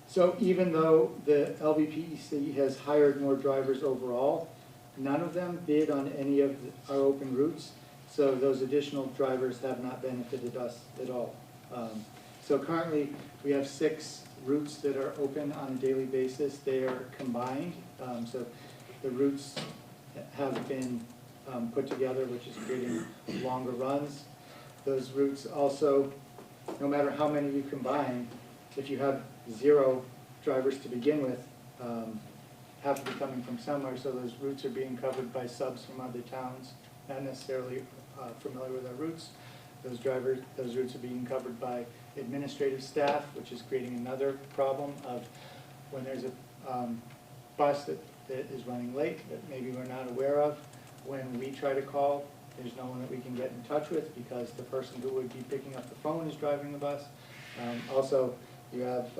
So even though the LVPEC has hired more drivers overall, none of them bid on any of our open routes, so those additional drivers have not benefited us at all. So currently, we have 6 routes that are open on a daily basis. They are combined, so the routes have been put together, which is creating longer runs. Those routes also, no matter how many you combine, if you have 0 drivers to begin with, have to be coming from somewhere, so those routes are being covered by subs from other towns, not necessarily familiar with our routes. Those routes are being covered by administrative staff, which is creating another problem of when there's a bus that is running late that maybe we're not aware of. When we try to call, there's no one that we can get in touch with because the person who would be picking up the phone is driving the bus. Also, you have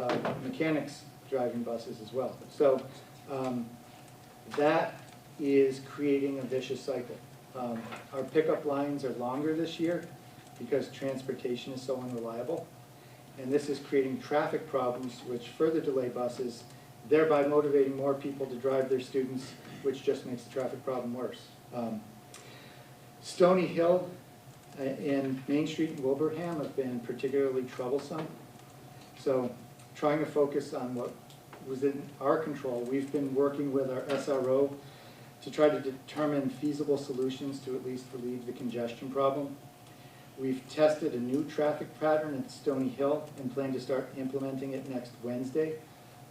mechanics driving buses as well. So that is creating a vicious cycle. Our pickup lines are longer this year because transportation is so unreliable. And this is creating traffic problems which further delay buses, thereby motivating more people to drive their students, which just makes the traffic problem worse. Stony Hill and Main Street in Wilbraham have been particularly troublesome. So trying to focus on what was in our control, we've been working with our SRO to try to determine feasible solutions to at least relieve the congestion problem. We've tested a new traffic pattern at Stony Hill and plan to start implementing it next Wednesday.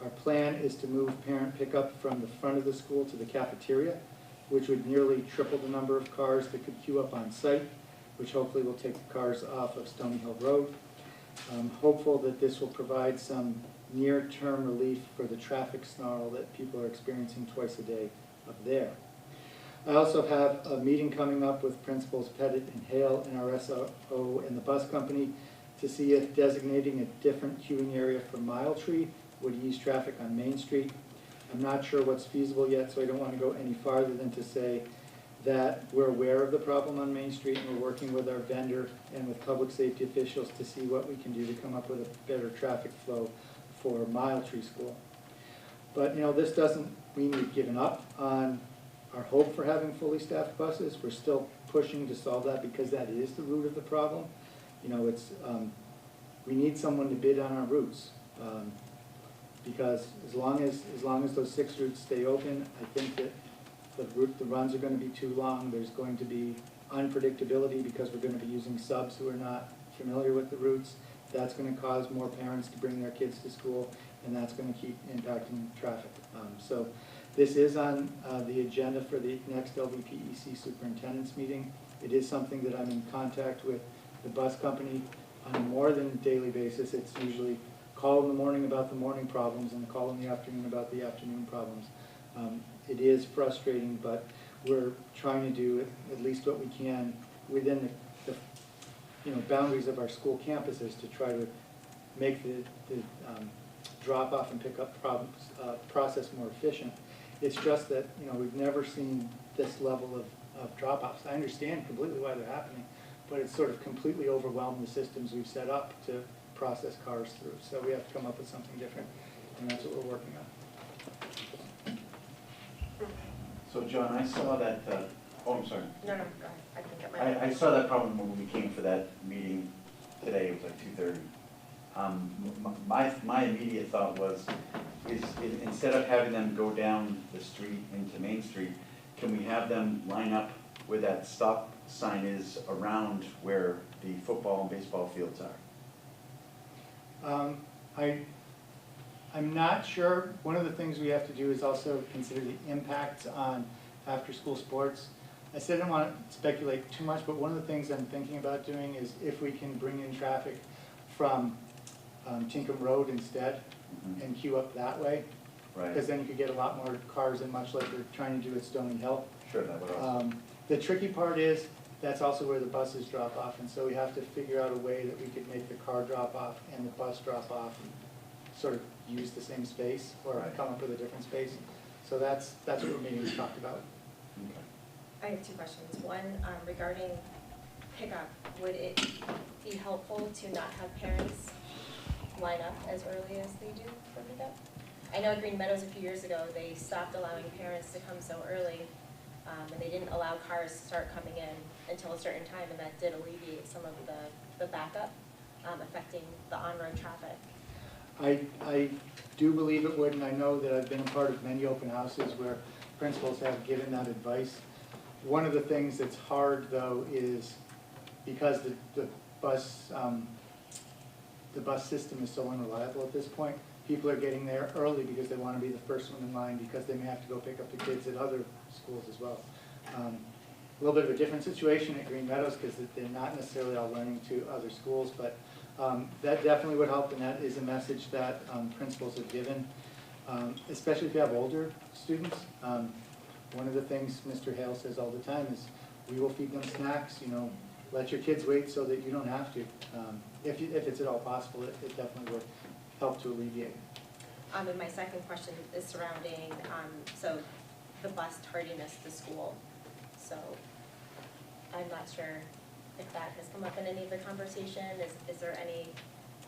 Our plan is to move parent pickup from the front of the school to the cafeteria, which would nearly triple the number of cars that could queue up on site, which hopefully will take the cars off of Stony Hill Road. I'm hopeful that this will provide some near-term relief for the traffic snarl that people are experiencing twice a day up there. I also have a meeting coming up with Principals Pettit and Hale and our SRO and the bus company to see if designating a different queuing area for Mile Tree would ease traffic on Main Street. I'm not sure what's feasible yet, so I don't want to go any farther than to say that we're aware of the problem on Main Street and we're working with our vendor and with public safety officials to see what we can do to come up with a better traffic flow for Mile Tree School. But you know, this doesn't mean we've given up on our hope for having fully staffed buses. We're still pushing to solve that because that is the root of the problem. You know, it's we need someone to bid on our routes. Because as long as those 6 routes stay open, I think that the runs are going to be too long. There's going to be unpredictability because we're going to be using subs who are not familiar with the routes. That's going to cause more parents to bring their kids to school, and that's going to keep impacting traffic. So this is on the agenda for the next LVPEC superintendent's meeting. It is something that I'm in contact with the bus company on a more than daily basis. It's usually call in the morning about the morning problems and call in the afternoon about the afternoon problems. It is frustrating, but we're trying to do at least what we can within the boundaries of our school campuses to try to make the drop-off and pick-up process more efficient. It's just that we've never seen this level of drop-offs. I understand completely why they're happening, but it's sort of completely overwhelmed the systems we've set up to process cars through. So we have to come up with something different, and that's what we're working on. So John, I saw that, oh, I'm sorry. No, go ahead. I can get my. I saw that problem when we came for that meeting today, it was like 2:30. My immediate thought was, is instead of having them go down the street into Main Street, can we have them line up where that stop sign is around where the football and baseball fields are? I'm not sure. One of the things we have to do is also consider the impacts on after-school sports. I said I don't want to speculate too much, but one of the things I'm thinking about doing is if we can bring in traffic from Tinkham Road instead and queue up that way. Right. Because then you could get a lot more cars in, much like we're trying to do at Stony Hill. Sure, that would also. The tricky part is that's also where the buses drop off, and so we have to figure out a way that we could make the car drop off and the bus drop off and sort of use the same space or Right. come up with a different space. So that's what we're meeting to talk about. Okay. I have 2 questions. One, regarding pickup, would it be helpful to not have parents line up as early as they do for pickup? I know at Green Meadows a few years ago, they stopped allowing parents to come so early And they didn't allow cars to start coming in until a certain time, and that did alleviate some of the backup affecting the on-road traffic. I do believe it would, and I know that I've been a part of many open houses where principals have given that advice. One of the things that's hard, though, is because the bus system is so unreliable at this point, people are getting there early because they want to be the first one in line because they may have to go pick up the kids at other schools as well. A little bit of a different situation at Green Meadows because they're not necessarily all learning to other schools, but that definitely would help, and that is a message that principals have given, especially if you have older students. One of the things Mr. Hale says all the time is, we will feed them snacks, let your kids wait so that you don't have to. If it's at all possible, it definitely would help to alleviate. And my second question is surrounding, so the bus tardiness to school. So I'm not sure if that has come up in any of the conversation. Is there any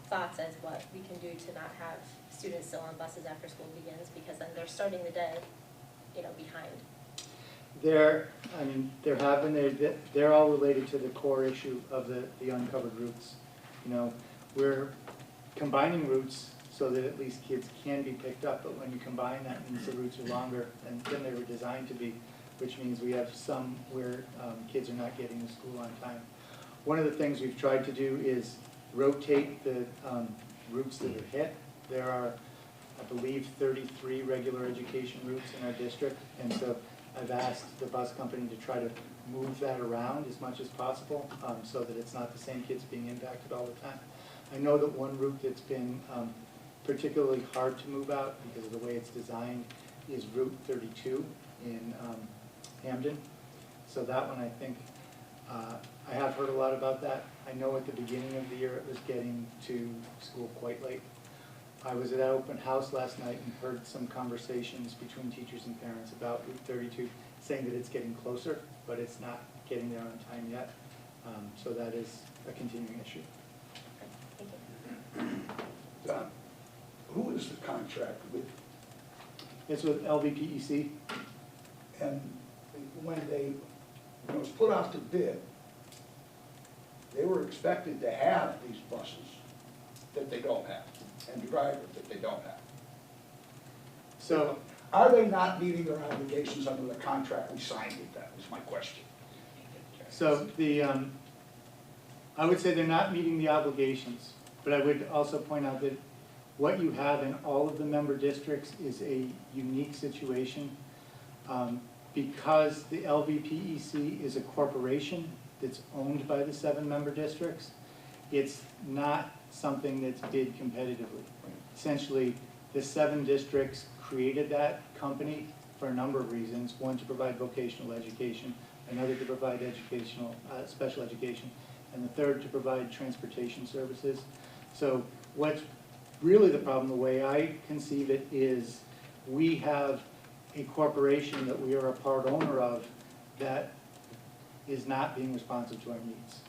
thoughts as what we can do to not have students still on buses after school begins, because then they're starting the day, behind? There have been, they're all related to the core issue of the uncovered routes. We're combining routes so that at least kids can be picked up, but when you combine that, means the routes are longer than they were designed to be, which means we have some where kids are not getting to school on time. One of the things we've tried to do is rotate the routes that are hit. There are, I believe, 33 regular education routes in our district, and so I've asked the bus company to try to move that around as much as possible so that it's not the same kids being impacted all the time. I know that one route that's been particularly hard to move out because of the way it's designed is Route 32 in Hamden. So that one, I think, I have heard a lot about that. I know at the beginning of the year it was getting to school quite late. I was at an open house last night and heard some conversations between teachers and parents about Route 32, saying that it's getting closer, but it's not getting there on time yet. So that is a continuing issue. Thank you. Who is the contract with? It's with LVPEC. And when it was put out to bid, they were expected to have these buses that they don't have, and drivers that they don't have. So Are they not meeting their obligations under the contract we signed with them, is my question. So I would say they're not meeting the obligations, but I would also point out that what you have in all of the member districts is a unique situation because the LVPEC is a corporation that's owned by the 7 member districts. It's not something that's bid competitively. Essentially, the 7 districts created that company for a number of reasons. One, to provide vocational education, another to provide educational, special education, and the third to provide transportation services. So what's really the problem, the way I conceive it, is we have a corporation that we are a part owner of that is not being responsive to our needs.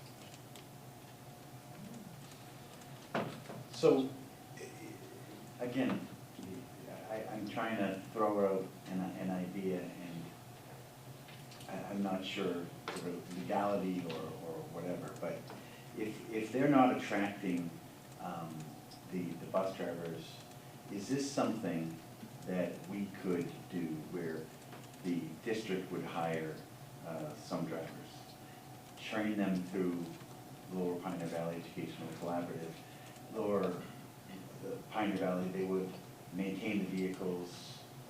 So, again, I'm trying to throw out an idea, and I'm not sure sort of legality or whatever, but if they're not attracting the bus drivers, is this something that we could do where the district would hire some drivers, train them through Lower Pioneer Valley Educational Collaborative, Lower Pioneer Valley, they would maintain the vehicles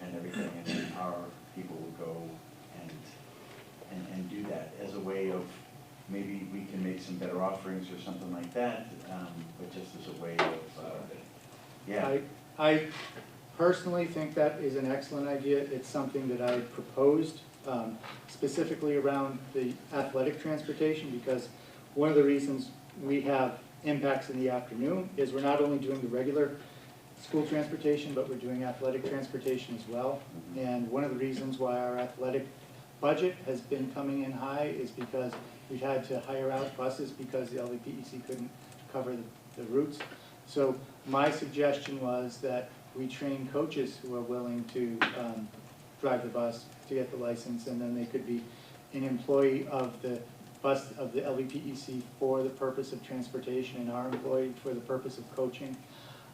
and everything, and then our people would go and do that as a way of, maybe we can make some better offerings or something like that, but just as a way of, yeah. I personally think that is an excellent idea. It's something that I proposed specifically around the athletic transportation, because one of the reasons we have impacts in the afternoon is we're not only doing the regular school transportation, but we're doing athletic transportation as well. And one of the reasons why our athletic budget has been coming in high is because we've had to hire out buses because the LVPEC couldn't cover the routes. So my suggestion was that we train coaches who are willing to drive the bus to get the license, and then they could be an employee of the bus, of the LVPEC for the purpose of transportation, and our employee for the purpose of coaching.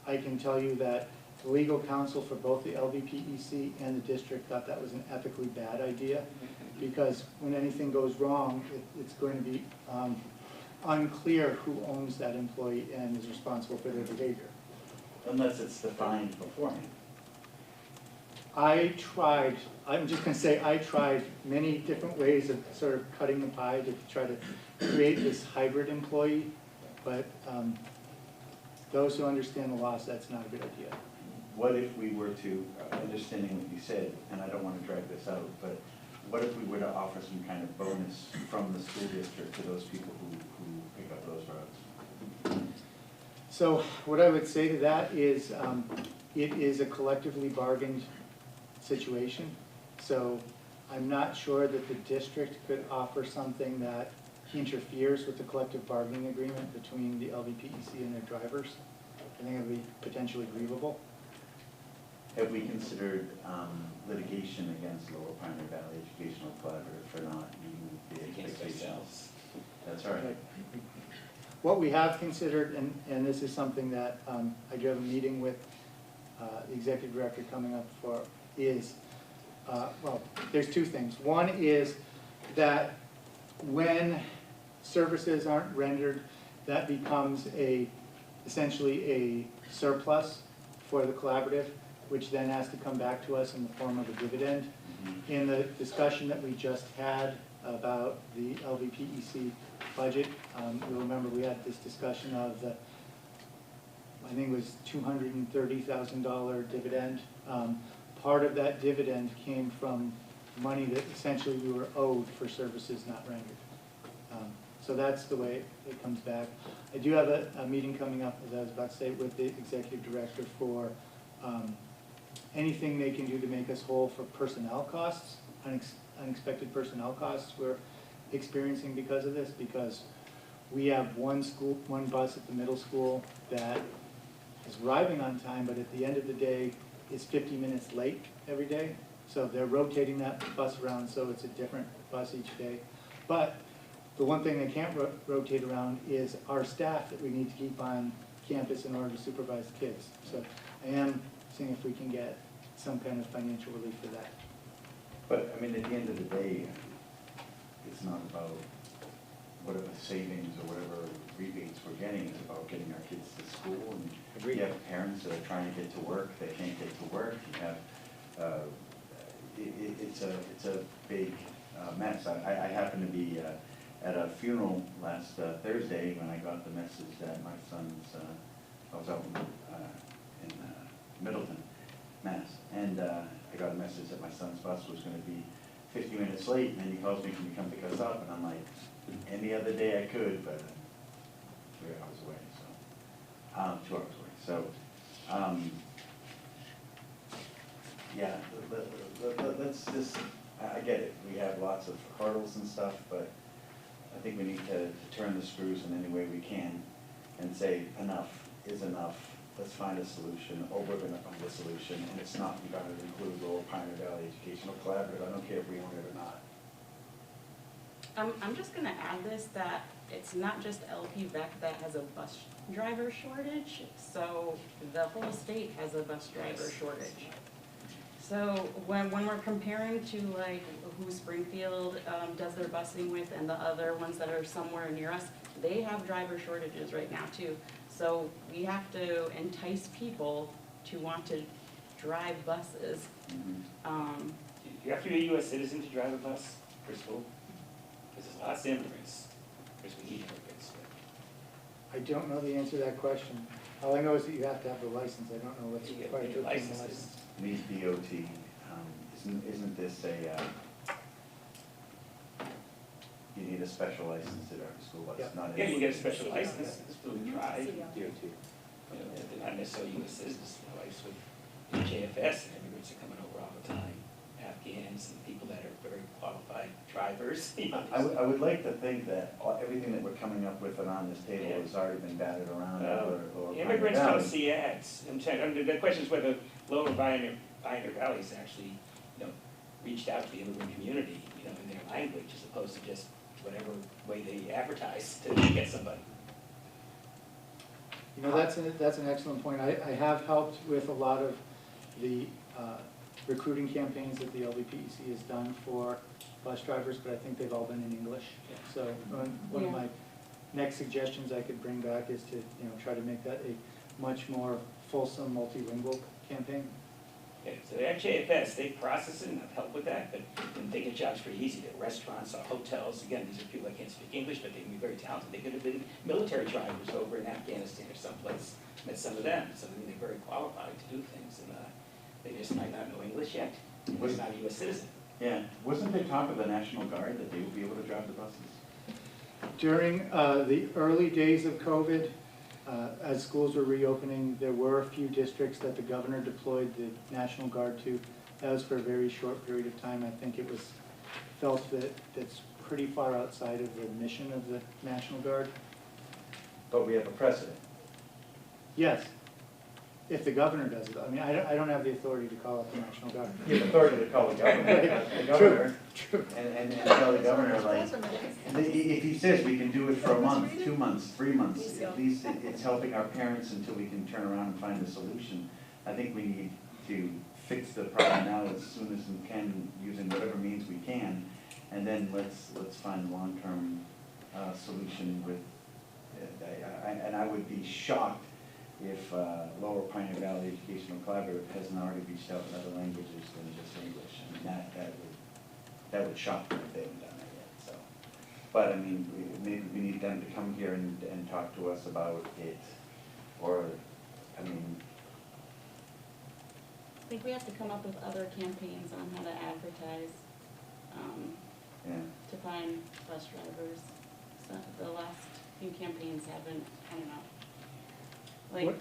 I can tell you that the legal counsel for both the LVPEC and the district thought that was an ethically bad idea, because when anything goes wrong, it's going to be unclear who owns that employee and is responsible for their behavior. Unless it's defined beforehand. I'm just gonna say, I tried many different ways of sort of cutting the pie to try to create this hybrid employee, but those who understand the law, that's not a good idea. What if we were to, understanding what you said, and I don't want to drag this out, but what if we were to offer some kind of bonus from the school district to those people who pick up those routes? So what I would say to that is, it is a collectively bargained situation. So I'm not sure that the district could offer something that interferes with the collective bargaining agreement between the LVPEC and their drivers. I think it would be potentially grievable. Have we considered litigation against Lower Pioneer Valley Educational Collaborative for not meeting the expectations? That's all right. What we have considered, and this is something that I do have a meeting with the executive director coming up for, is, well, there's two things. One is that when services aren't rendered, that becomes essentially a surplus for the collaborative, which then has to come back to us in the form of a dividend. Mm-hmm. In the discussion that we just had about the LVPEC budget, you'll remember we had this discussion of the, I think it was $230,000 dividend. Part of that dividend came from money that essentially we were owed for services not rendered. So that's the way it comes back. I do have a meeting coming up, as I was about to say, with the executive director for anything they can do to make us whole for personnel costs, unexpected personnel costs we're experiencing because of this, because we have one bus at the middle school that is arriving on time, but at the end of the day is 50 minutes late every day. So they're rotating that bus around, so it's a different bus each day. But the one thing they can't rotate around is our staff that we need to keep on campus in order to supervise the kids. So I am seeing if we can get some kind of financial relief for that. But, I mean, at the end of the day, it's not about whatever savings or whatever rebates we're getting, it's about getting our kids to school. And Agreed. you have parents that are trying to get to work, they can't get to work. You have, it's a big mess. I happened to be at a funeral last Thursday when I got the message that my son's, I was out in Middleton, Mass, and I got a message that my son's bus was going to be 50 minutes late, and then he calls me, can you come pick us up? And I'm like, any other day I could, but 3 hours away, so, 2 hours away. So, yeah, let's just, I get it. We have lots of hurdles and stuff, but I think we need to turn the screws in any way we can and say enough is enough. Let's find a solution, or we're gonna find a solution, and it's not gonna include Lower Pioneer Valley Educational Collaborative. I don't care if we own it or not. I'm just gonna add this, that it's not just LPVEC that has a bus driver shortage, so the whole state has a bus driver shortage. So when we're comparing to like who Springfield does their busing with and the other ones that are somewhere near us, they have driver shortages right now too. So we have to entice people to want to drive buses. Mm-hmm. You have to be a U.S. citizen to drive a bus for school? Because there's lots of immigrants. Because we need immigrants. I don't know the answer to that question. All I know is that you have to have the license. I don't know what's You get required to obtain the licenses. license. Needs DOT, isn't this a, you need a special license to drive a school bus, Yeah. not Yeah, you a. get a special license, it's still drive. DOT. You know, they're not necessarily U.S. citizens, you know, I used with JFS, and immigrants are coming over all the time. Afghans and people that are very qualified drivers. I would like to think that everything that we're coming up with and on this table has already been batted around or. Immigrants don't see ads. The question is whether Lower Pioneer Valley is actually, you know, reached out to the immigrant community, you know, in their language, as opposed to just whatever way they advertise to get somebody. You know, that's an excellent point. I have helped with a lot of the recruiting campaigns that the LVPEC has done for bus drivers, but I think they've all been in English. So one of my next suggestions I could bring back is to, you know, try to make that a much more fulsome multilingual campaign. Okay, so the HWRSD, they process it and have help with that, but they get jobs pretty easy. They're restaurants or hotels. Again, these are people that can't speak English, but they can be very talented. They could have been military drivers over in Afghanistan or someplace. Met some of them, so I mean, they're very qualified to do things, and they just might not know English yet. They're not a U.S. citizen. Yeah, wasn't there talk of the National Guard that they would be able to drive the buses? During the early days of COVID, as schools were reopening, there were a few districts that the governor deployed the National Guard to. That was for a very short period of time. I think it was felt that that's pretty far outside of the mission of the National Guard. But we have a precedent. Yes, if the governor does it. I mean, I don't have the authority to call up the National Guard. You have authority to call the governor, True. and tell the governor, like, if he says we can do it for a month, 2 months, 3 months, at least it's helping our parents until we can turn around and find a solution. I think we need to fix the problem now as soon as we can, using whatever means we can, and then let's find a long-term solution with, and I would be shocked if Lower Pioneer Valley Educational Collaborative hasn't already reached out in other languages than just English. I mean, that would shock me if they haven't done that yet, so. But I mean, maybe we need them to come here and talk to us about it, or, I mean. I think we have to come up with other campaigns on how to advertise, to find bus drivers. So the last few campaigns haven't, I don't know. Like,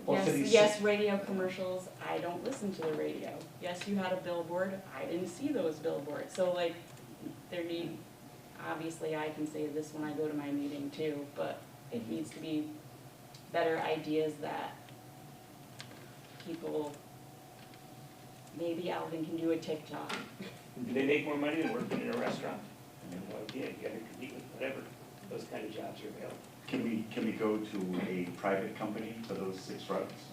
Well, yes, radio commercials, I don't listen to the radio. Yes, you had a billboard, I didn't see those billboards. So like, obviously I can say this when I go to my meeting too, but it needs to be better ideas that people, maybe Alvin can do a TikTok. Do they make more money than working in a restaurant? I have no idea. You gotta compete with whatever. Those kind of jobs are available. Can we go to a private company for those 6 routes?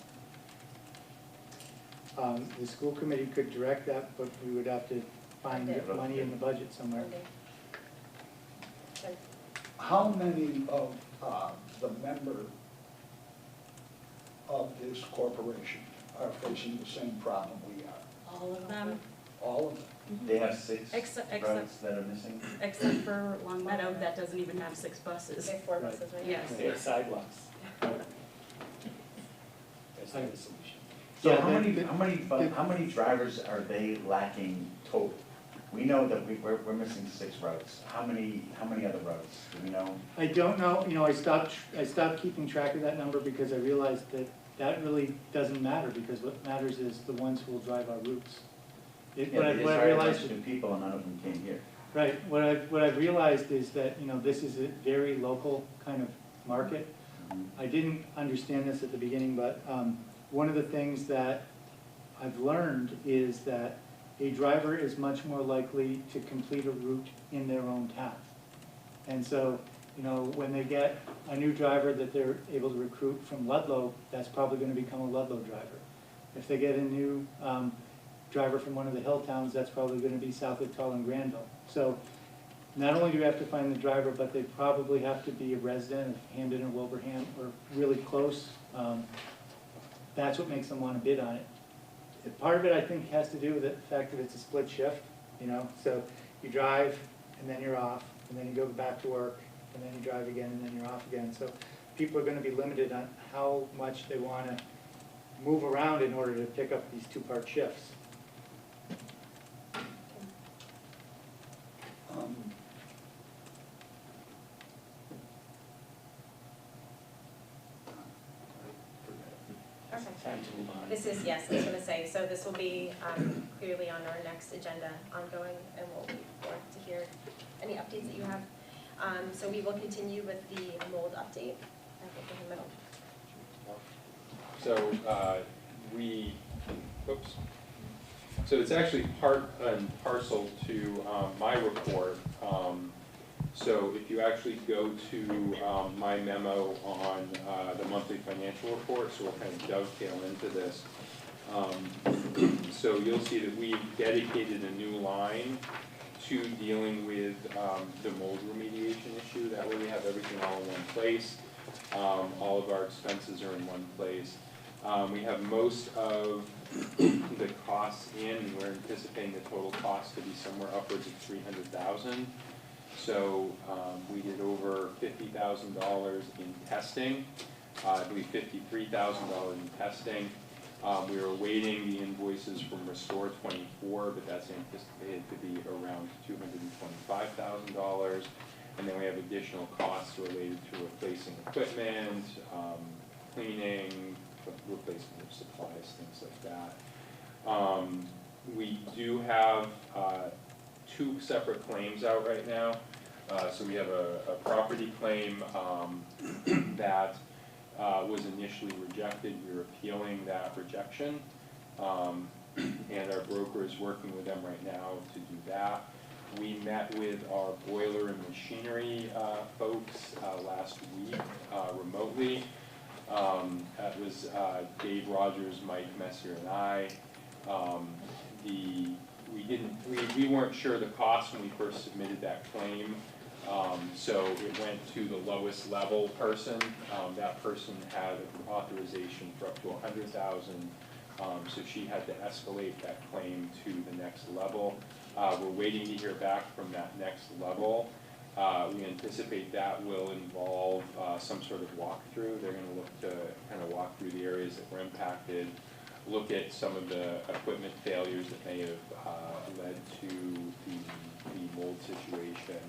The school committee could direct that, but we would have to find the money in the budget somewhere. How many of the members of this corporation are facing the same problem we are? All of them, All of them? They have 6 Except- routes that are missing? except for Long Meadow, that doesn't even have 6 buses. They have 4 buses, right? Yes. They have sidewalks. That's not the solution. So Yeah, how many drivers are they lacking total? We know that we're missing 6 routes. How many other routes? Do we know? I don't know, you know, I stopped keeping track of that number because I realized that really doesn't matter, because what matters is the ones who will drive our routes. Yeah, they just hired a bunch of new people and none of them came here. Right, what I've realized is that, you know, this is a very local kind of market. I didn't understand this at the beginning, but one of the things that I've learned is that a driver is much more likely to complete a route in their own town. And so, you know, when they get a new driver that they're able to recruit from Ludlow, that's probably gonna become a Ludlow driver. If they get a new driver from one of the hill towns, that's probably gonna be Southwick, Tull, and Granville. So not only do we have to find the driver, but they probably have to be a resident of Hamden or Wilbraham or really close. That's what makes them wanna bid on it. Part of it, I think, has to do with the fact that it's a split shift, you know? So you drive, and then you're off, and then you go back to work, and then you drive again, and then you're off again. So people are gonna be limited on how much they wanna move around in order to pick up these 2-part shifts. Okay. Time to move on. This is, yes, I was gonna say, so this will be clearly on our next agenda ongoing, and we'll wait for to hear any updates that you have. So we will continue with the mold update, I think in the middle. So, So it's actually part and parcel to my report. So if you actually go to my memo on the monthly financial report, so we'll kind of dovetail into this. So you'll see that we've dedicated a new line to dealing with the mold remediation issue. That way we have everything all in one place. All of our expenses are in one place. We have most of the costs in, and we're anticipating the total cost to be somewhere upwards of $300,000. So we did over $50,000 in testing, I believe $53,000 in testing. We are awaiting the invoices from Restore 24, but that's anticipated to be around $225,000. And then we have additional costs related to replacing equipment, cleaning, replacement of supplies, things like that. We do have 2 separate claims out right now. So we have a property claim that was initially rejected. We're appealing that rejection. And our broker is working with them right now to do that. We met with our boiler and machinery folks last week remotely. That was Dave Rogers, Mike Messier, and I. We weren't sure the cost when we first submitted that claim. So it went to the lowest level person. That person had authorization for up to $100,000. So she had to escalate that claim to the next level. We're waiting to hear back from that next level. We anticipate that will involve some sort of walkthrough. They're going to look to kind of walk through the areas that were impacted, look at some of the equipment failures that may have led to the mold situation,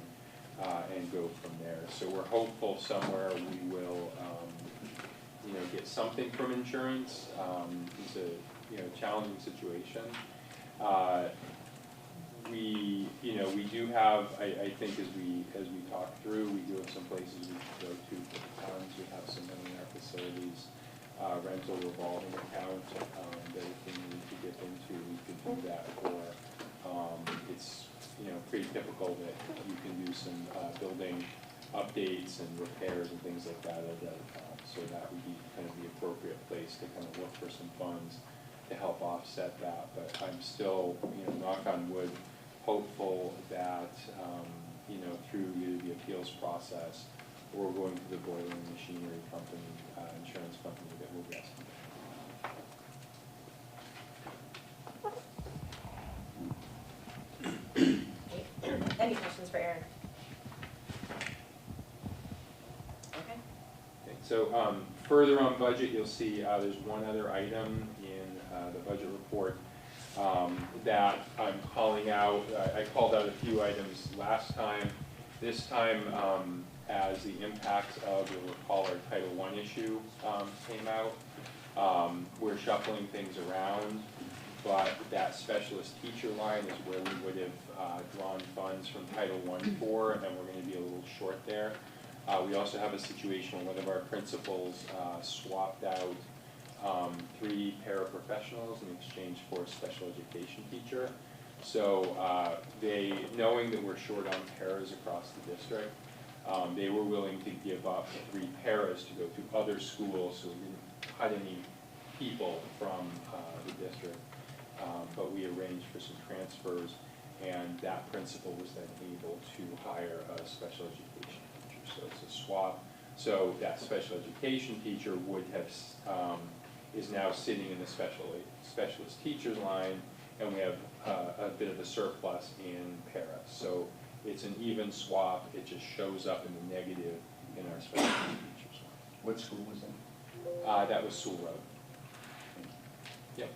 and go from there. So we're hopeful somewhere we will get something from insurance. It's a challenging situation. We do have, I think as we talk through, we do have some places we can go to for the towns. We have some money in our facilities, rental revolving account that if we need to dip into, we could do that for. It's pretty typical that you can do some building updates and repairs and things like that at that account. So that would be kind of the appropriate place to kind of look for some funds to help offset that. But I'm still, knock on wood, hopeful that, through either the appeals process or going to the boiler and machinery company, insurance company, that we'll get something. Any questions for Aaron? Okay. Okay, so further on budget, you'll see there's one other item in the budget report that I'm calling out. I called out a few items last time. This time, as the impacts of, you'll recall, our Title I issue came out, we're shuffling things around, but that specialist teacher line is where we would have drawn funds from Title I for, and we're going to be a little short there. We also have a situation where one of our principals swapped out 3 paraprofessionals in exchange for a special education teacher. So knowing that we're short on paras across the district, they were willing to give up 3 paras to go to other schools, so we didn't cut any people from the district. But we arranged for some transfers, and that principal was then able to hire a special education teacher. So it's a swap. So that special education teacher would have is now sitting in the specialist teachers line, and we have a bit of a surplus in para. So it's an even swap. It just shows up in the negative in our specialty teachers line. What school was that? That was Sewell Road. Yep.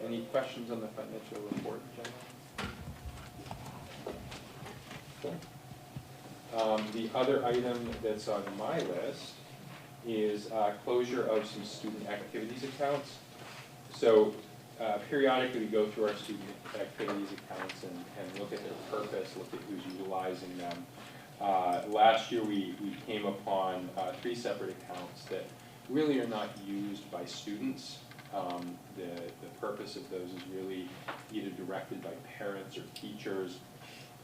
Any questions on the financial report, General? The other item that's on my list is closure of some student activities accounts. So periodically we go through our student activities accounts and look at their purpose, look at who's utilizing them. Last year we came upon 3 separate accounts that really are not used by students. The purpose of those is really either directed by parents or teachers.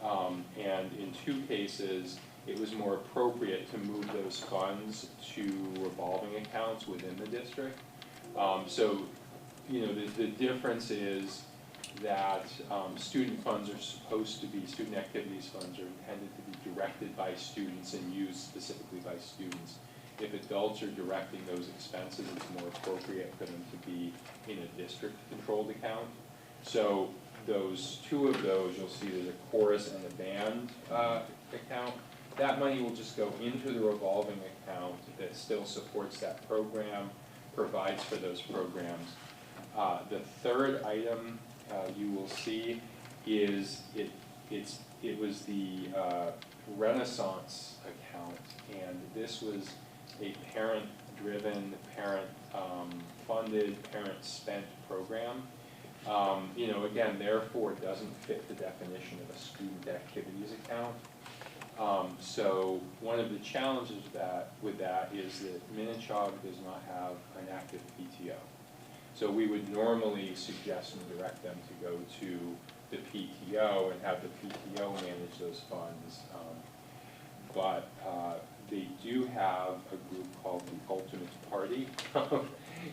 And in 2 cases, it was more appropriate to move those funds to revolving accounts within the district. So, you know, the difference is that student funds are supposed to be, student activities funds are intended to be directed by students and used specifically by students. If adults are directing those expenses, it's more appropriate for them to be in a district-controlled account. So those 2 of those, you'll see there's a chorus and a band account. That money will just go into the revolving account that still supports that program, provides for those programs. The third item you will see is it was the Renaissance account, and this was a parent-driven, parent-funded, parent-spent program. You know, again, therefore, it doesn't fit the definition of a student activities account. So one of the challenges with that is that Minnechaug does not have an active PTO. So we would normally suggest and direct them to go to the PTO and have the PTO manage those funds. But they do have a group called the Ultimate Party.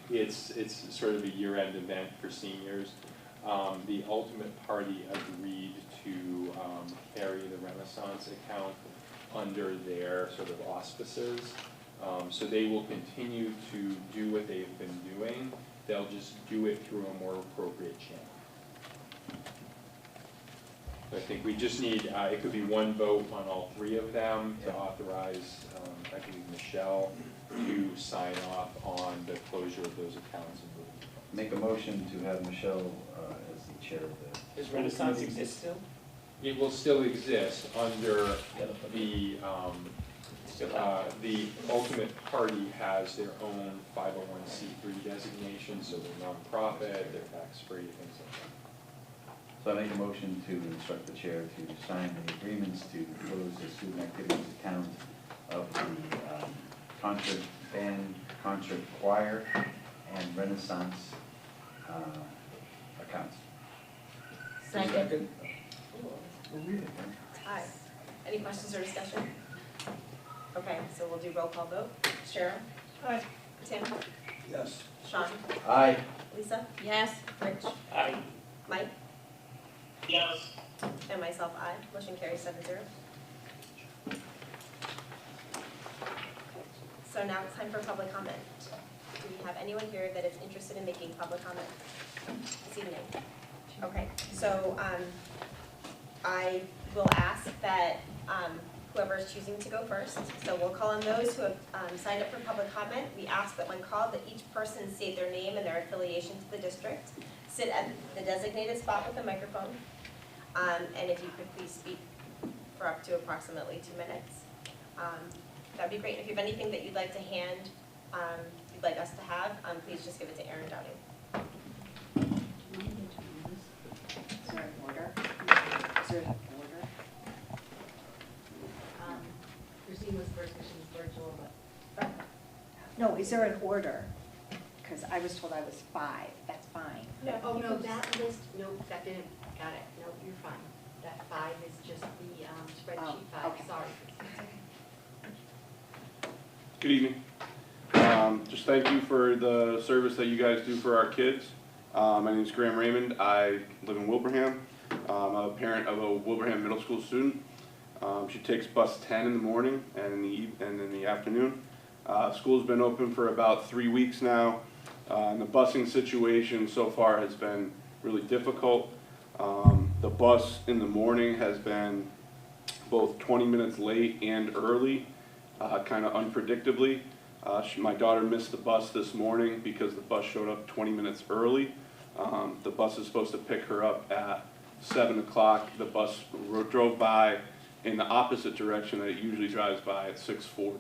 It's sort of a year-end event for seniors. The Ultimate Party agreed to carry the Renaissance account under their sort of auspices. So they will continue to do what they've been doing. They'll just do it through a more appropriate channel. So I think we just need, it could be one vote on all 3 of them to authorize, I believe, Michelle to sign off on the closure of those accounts and moving the funds. Make a motion to have Michelle as the chair of the. Does Renaissance exist still? It will still exist under the Ultimate Party has their own 501c3 designation, so they're nonprofit, they're tax-free, things like that. So I make a motion to instruct the chair to sign the agreements to close the student activities account of the concert band, concert choir, and Renaissance accounts. Second. Aye. Any questions or discussion? Okay, so we'll do roll call vote. Cheryl? Aye. Tim? Yes. Sean? Aye. Lisa? Yes. Rich? Aye. Mike? Yes. And myself, aye. Motion carries 7-0. So now it's time for public comment. Do we have anyone here that is interested in making public comment this evening? Okay, so I will ask that whoever is choosing to go first, so we'll call on those who have signed up for public comment. We ask that when called, that each person state their name and their affiliation to the district, sit at the designated spot with the microphone, and if you could please speak for up to approximately 2 minutes. That'd be great. If you have anything that you'd like to hand, you'd like us to have, please just give it to Erin Downing. Is there an order? Is there an order? Christine was first because she's virtual, but. No, is there an order? Because I was told I was 5, that's fine. No. Oh, no, that list, no, that didn't, got it, no, you're fine. That 5 is just the spreadsheet 5, okay. sorry. Good evening. Just thank you for the service that you guys do for our kids. My name is Graham Raymond. I live in Wilbraham. I'm a parent of a Wilbraham middle school student. She takes bus 10 in the morning and in the afternoon. School's been open for about 3 weeks now. And the busing situation so far has been really difficult. The bus in the morning has been both 20 minutes late and early, kind of unpredictably. My daughter missed the bus this morning because the bus showed up 20 minutes early. The bus is supposed to pick her up at 7 o'clock. The bus drove by in the opposite direction that it usually drives by at 6:40.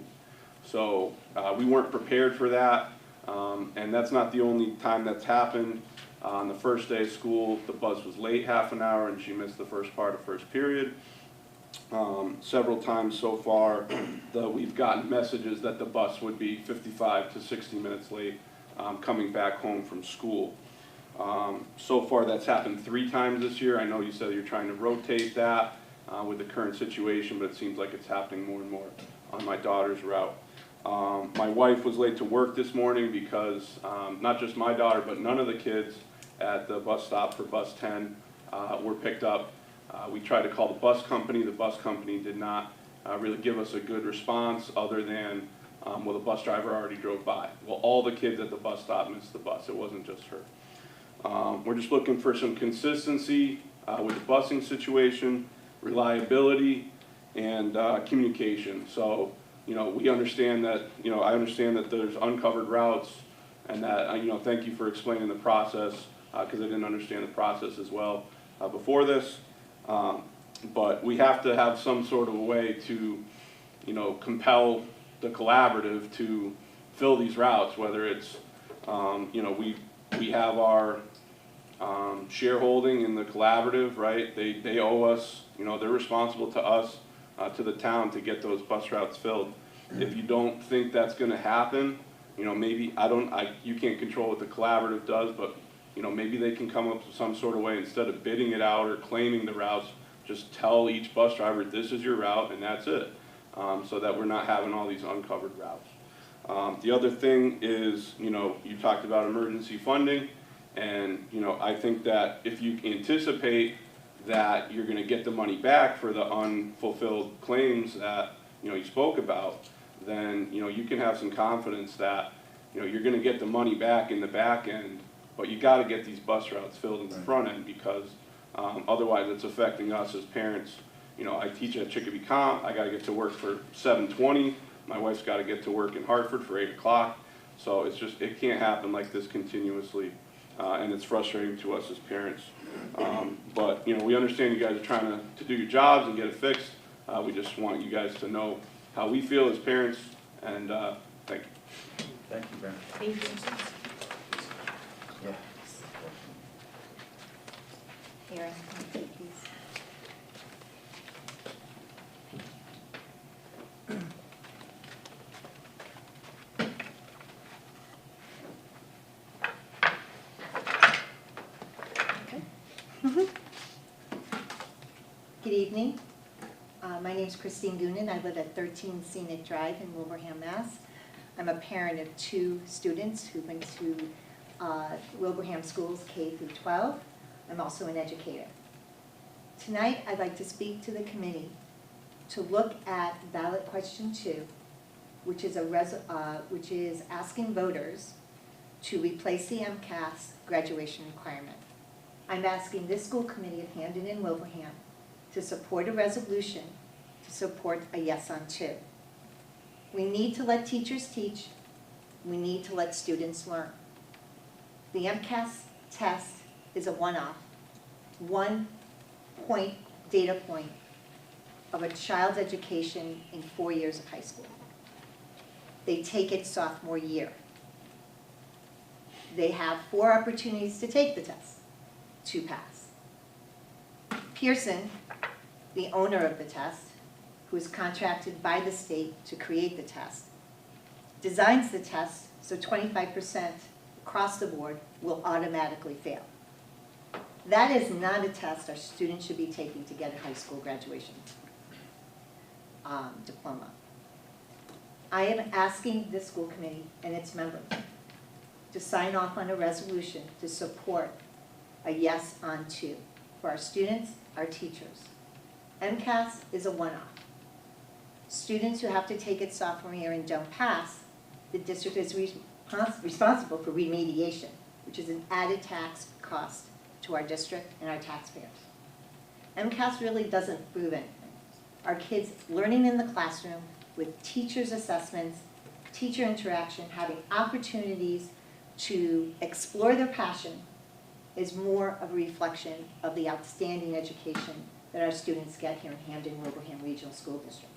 So we weren't prepared for that, and that's not the only time that's happened. On the first day of school, the bus was late half an hour and she missed the first part of first period. Several times so far, we've gotten messages that the bus would be 55 to 60 minutes late coming back home from school. So far, that's happened 3 times this year. I know you said you're trying to rotate that with the current situation, but it seems like it's happening more and more on my daughter's route. My wife was late to work this morning because not just my daughter, but none of the kids at the bus stop for bus 10 were picked up. We tried to call the bus company. The bus company did not really give us a good response other than, well, the bus driver already drove by. Well, all the kids at the bus stop missed the bus. It wasn't just her. We're just looking for some consistency with the busing situation, reliability, and communication. So, you know, we understand that, you know, I understand that there's uncovered routes, and that, you know, thank you for explaining the process, because I didn't understand the process as well before this. But we have to have some sort of a way to, you know, compel the collaborative to fill these routes, whether it's, you know, we have our shareholding in the collaborative, right? They owe us, you know, they're responsible to us, to the town, to get those bus routes filled. If you don't think that's gonna happen, you know, maybe, you can't control what the collaborative does, but, you know, maybe they can come up with some sort of way, instead of bidding it out or claiming the routes, just tell each bus driver, this is your route, and that's it. So that we're not having all these uncovered routes. The other thing is, you know, you talked about emergency funding, and, you know, I think that if you anticipate that you're gonna get the money back for the unfulfilled claims that, you know, you spoke about, then, you know, you can have some confidence that, you know, you're gonna get the money back in the back end, but you gotta get these bus routes filled in the front end, because otherwise it's affecting us as parents. You know, I teach at Chicopee Comp, I gotta get to work for 7:20, my wife's gotta get to work in Hartford for 8 o'clock, so it's just, it can't happen like this continuously, and it's frustrating to us as parents. But, you know, we understand you guys are trying to do your jobs and get it fixed. We just want you guys to know how we feel as parents, and thank you. Thank you, Ben. Thank you. Yeah. Here, I'll take these. Good evening. My name is Christine Goonan. I live at 13 Scenic Drive in Wilbraham, Mass. I'm a parent of 2 students who went to Wilbraham schools K through 12. I'm also an educator. Tonight, I'd like to speak to the committee to look at ballot question 2, which is asking voters to replace the MCAS graduation requirement. I'm asking this school committee of Handon and Wilbraham to support a resolution to support a yes on 2. We need to let teachers teach. We need to let students learn. The MCAS test is a one-off, 1-point data point of a child's education in 4 years of high school. They take it sophomore year. They have 4 opportunities to take the test to pass. Pearson, the owner of the test, who is contracted by the state to create the test, designs the test so 25% across the board will automatically fail. That is not a test our students should be taking to get a high school graduation diploma. I am asking this school committee and its members to sign off on a resolution to support a yes on 2 for our students, our teachers. MCAS is a one-off. Students who have to take it sophomore year and don't pass, the district is responsible for remediation, which is an added tax cost to our district and our taxpayers. MCAS really doesn't prove anything. Our kids learning in the classroom with teachers' assessments, teacher interaction, having opportunities to explore their passion is more of a reflection of the outstanding education that our students get here in Hamden-Wilbraham Regional School District.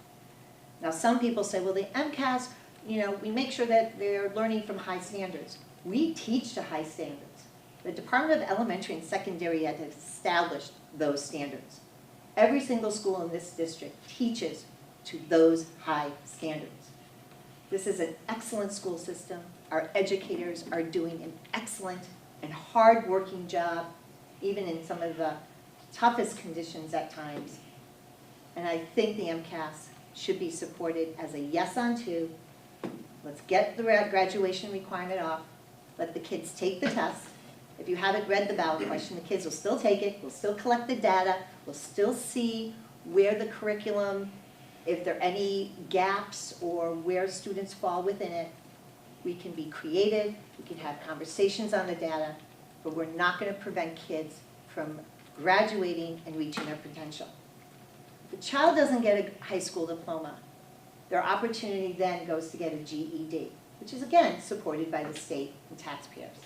Now, some people say, well, the MCAS, you know, we make sure that they're learning from high standards. We teach to high standards. The Department of Elementary and Secondary Ed has established those standards. Every single school in this district teaches to those high standards. This is an excellent school system. Our educators are doing an excellent and hard-working job, even in some of the toughest conditions at times. And I think the MCAS should be supported as a yes on 2. Let's get the graduation requirement off. Let the kids take the test. If you haven't read the ballot question, the kids will still take it. We'll still collect the data. We'll still see where the curriculum, if there are any gaps or where students fall within it. We can be creative. We can have conversations on the data, but we're not going to prevent kids from graduating and reaching their potential. If a child doesn't get a high school diploma, their opportunity then goes to get a GED, which is again supported by the state and taxpayers.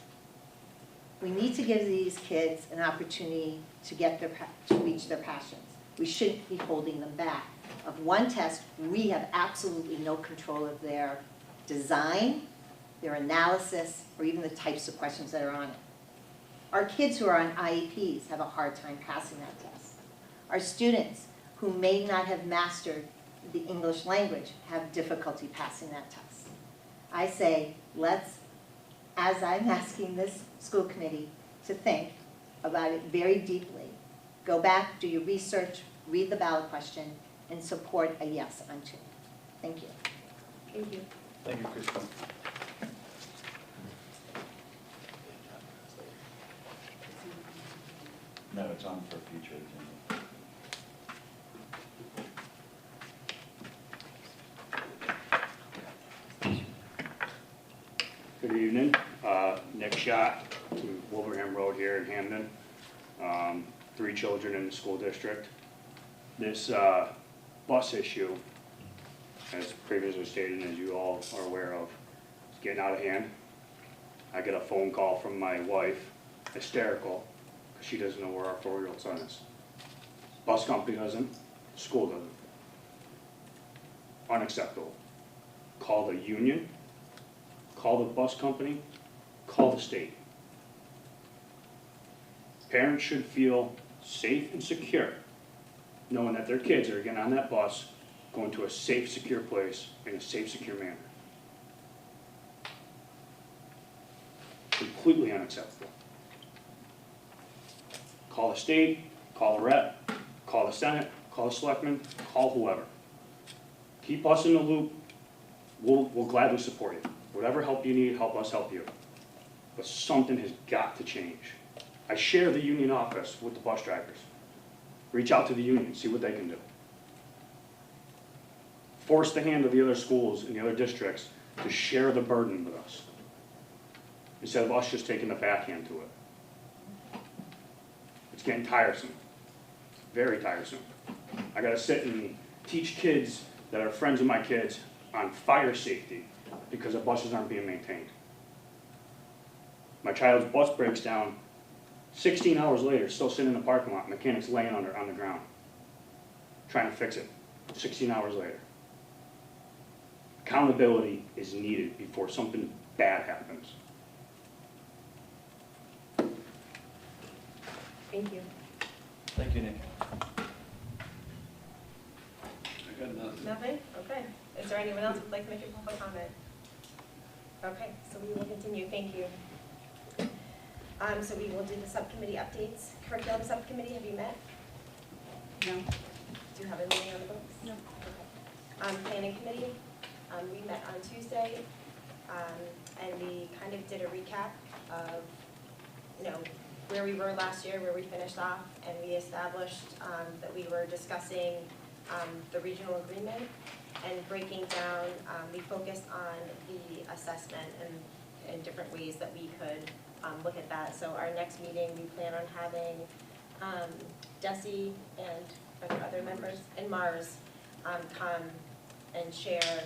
We need to give these kids an opportunity to to reach their passions. We shouldn't be holding them back. Of one test, we have absolutely no control of their design, their analysis, or even the types of questions that are on it. Our kids who are on IEPs have a hard time passing that test. Our students who may not have mastered the English language have difficulty passing that test. I say, let's, as I'm asking this school committee to think about it very deeply, go back, do your research, read the ballot question, and support a yes on 2. Thank you. Thank you. Thank you, Kristen. No, it's on for future agenda. Good evening. Nick Schott, to Wilbraham Road here in Hamden. 3 children in the school district. This bus issue, as previously stated, as you all are aware of, is getting out of hand. I get a phone call from my wife, hysterical, because she doesn't know where our 4-year-old son is. Bus company doesn't, school doesn't. Unacceptable. Call the union, call the bus company, call the state. Parents should feel safe and secure knowing that their kids are getting on that bus, going to a safe, secure place in a safe, secure manner. Completely unacceptable. Call the state, call the rep, call the Senate, call the selectmen, call whoever. Keep us in the loop. We'll gladly support you. Whatever help you need, help us help you. But something has got to change. I share the union office with the bus drivers. Reach out to the union, see what they can do. Force the hand of the other schools and the other districts to share the burden with us, instead of us just taking the backhand to it. It's getting tiresome, very tiresome. I gotta sit and teach kids that are friends of my kids on fire safety because the buses aren't being maintained. My child's bus breaks down, 16 hours later, still sitting in the parking lot, mechanic's laying on the ground, trying to fix it, 16 hours later. Accountability is needed before something bad happens. Thank you. Thank you, Nick. I got nothing. Nothing? Okay. Is there anyone else who would like to make a public comment? Okay, so we will continue. Thank you. So we will do the subcommittee updates. Curriculum subcommittee, have you met? No. Do you have a meeting on the books? No. Okay. Planning committee, we met on Tuesday, and we kind of did a recap of, where we were last year, where we finished off, and we established that we were discussing the regional agreement and breaking down, we focused on the assessment and different ways that we could look at that. So our next meeting, we plan on having Desi and are there other members? And Mars come and share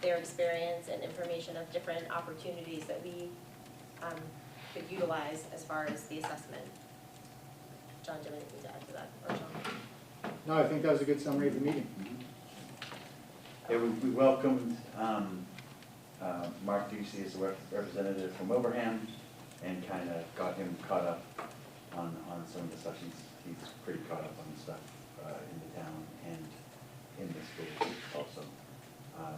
their experience and information of different opportunities that we could utilize as far as the assessment. John, do you have anything to add to that? Or John? No, I think that was a good summary of the meeting. Yeah, we welcomed Mark Ducey as a representative from Wilbraham and kind of got him caught up on some of the stuff. He's pretty caught up on the stuff in the town and in the school also.